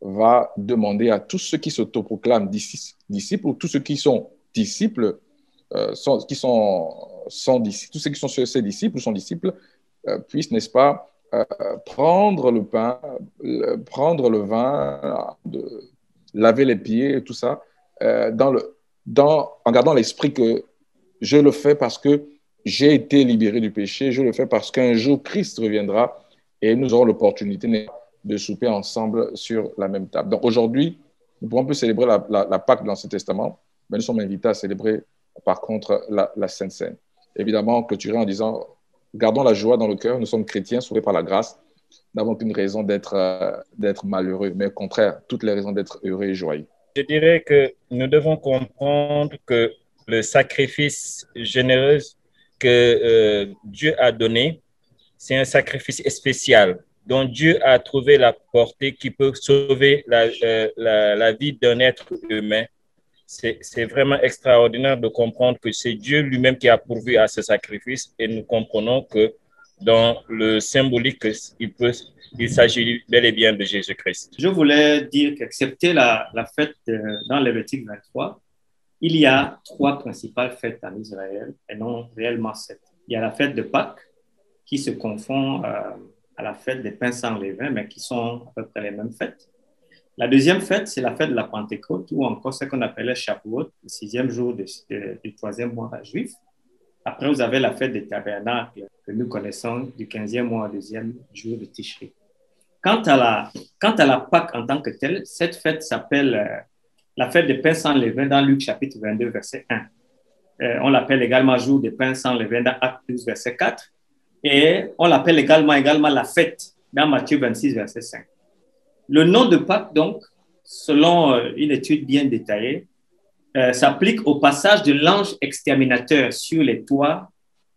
va demander à tous ceux qui s'autoproclament disciples, ou tous ceux qui sont disciples, tous ceux qui sont ses disciples ou son disciple, puissent, n'est-ce pas, prendre le pain, prendre le vin, laver les pieds et tout ça, en gardant l'esprit que je le fais parce que j'ai été libéré du péché, je le fais parce qu'un jour Christ reviendra et nous aurons l'opportunité de souper ensemble sur la même table. Donc aujourd'hui, nous pouvons un peu célébrer la Pâque de l'Ancien Testament, mais nous sommes invités à célébrer par contre la Sainte Seine. Évidemment, clôturer en disant, gardons la joie dans le cœur, nous sommes chrétiens, sauvés par la grâce, nous n'avons aucune raison d'être malheureux, mais au contraire, toutes les raisons d'être heureux et joyeux. Je dirais que nous devons comprendre que le sacrifice généreux que Dieu a donné, c'est un sacrifice spécial dont Dieu a trouvé la portée qui peut sauver la vie d'un être humain. C'est vraiment extraordinaire de comprendre que c'est Dieu lui-même qui a pourvu à ce sacrifice et nous comprenons que dans le symbolique, il s'agit bel et bien de Jésus-Christ. Je voulais dire qu'excepté la fête dans Lévitique 23, il y a 3 principales fêtes en Israël et non réellement 7. Il y a la fête de Pâques qui se confond à la fête des pains sans levain, mais qui sont à peu près les mêmes fêtes. La deuxième fête, c'est la fête de la Pentecôte, ou encore ce qu'on appelait Shavuot, le 6e jour du 3e mois juif. Après, vous avez la fête des tabernacles que nous connaissons du 15e mois au 2e jour de Tishri. Quant à la Pâque en tant que telle, cette fête s'appelle la fête des pains sans levain dans Luc chapitre 22, verset 1. On l'appelle également jour des pains sans levain dans Actes 12, verset 4. Et on l'appelle également la fête dans Matthieu 26, verset 5. Le nom de Pâques, donc, selon une étude bien détaillée, s'applique au passage de l'ange exterminateur sur les toits,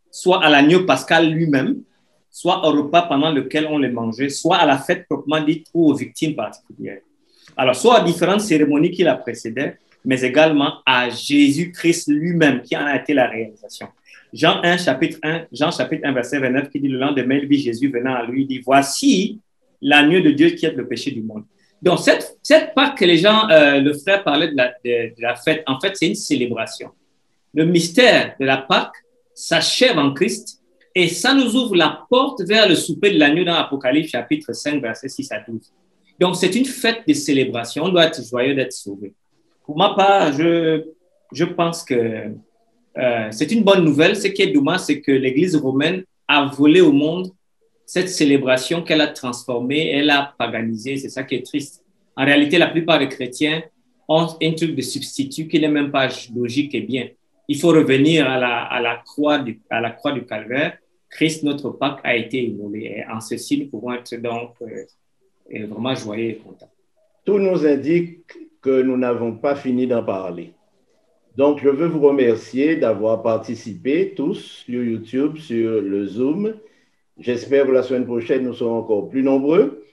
soit à l'agneau pascal lui-même, soit au repas pendant lequel on les mangeait, soit à la fête proprement dite ou aux victimes particulières. Alors, soit à différentes cérémonies qui la précédaient, mais également à Jésus-Christ lui-même qui en a été la réalisation. Jean chapitre 1, verset 29, qui dit: le lendemain, il vit Jésus venant à lui, il dit: voici l'agneau de Dieu qui ôte le péché du monde. Donc, cette Pâque que les gens, le frère parlait de la fête, en fait, c'est une célébration. Le mystère de la Pâque s'achève en Christ et ça nous ouvre la porte vers le souper de l'agneau dans Apocalypse chapitre 5, verset 6 à 12. Donc, c'est une fête de célébration. On doit être joyeux d'être sauvé. Pour ma part, je pense que c'est une bonne nouvelle. Ce qui est dommage, c'est que l'Église romaine a volé au monde cette célébration qu'elle a transformée, elle a paganisée. C'est ça qui est triste. En réalité, la plupart des chrétiens ont un truc de substitut qui n'est même pas logique et bien. Il faut revenir à la croix du Calvaire. Christ, notre Pâque, a été immolé. Et en ceci, nous pouvons être donc vraiment joyeux et contents. Tout nous indique que nous n'avons pas fini d'en parler. Donc, je veux vous remercier d'avoir participé tous sur YouTube, sur le Zoom. J'espère que la semaine prochaine, nous serons encore plus nombreux.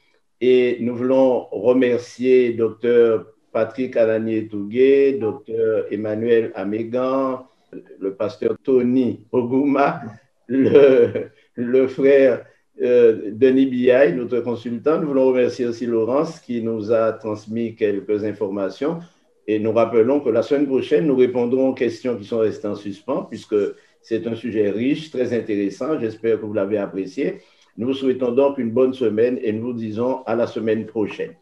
Et nous voulons remercier Dr Patrick Alanié-Tougué, Dr Emmanuel Amégan, le pasteur Tony Oguma, le frère Denis Biaï, notre consultant. Nous voulons remercier aussi Laurence qui nous a transmis quelques informations. Et nous rappelons que la semaine prochaine, nous répondrons aux questions qui sont restées en suspens, puisque c'est un sujet riche, très intéressant. J'espère que vous l'avez apprécié. Nous vous souhaitons donc une bonne semaine et nous vous disons à la semaine prochaine.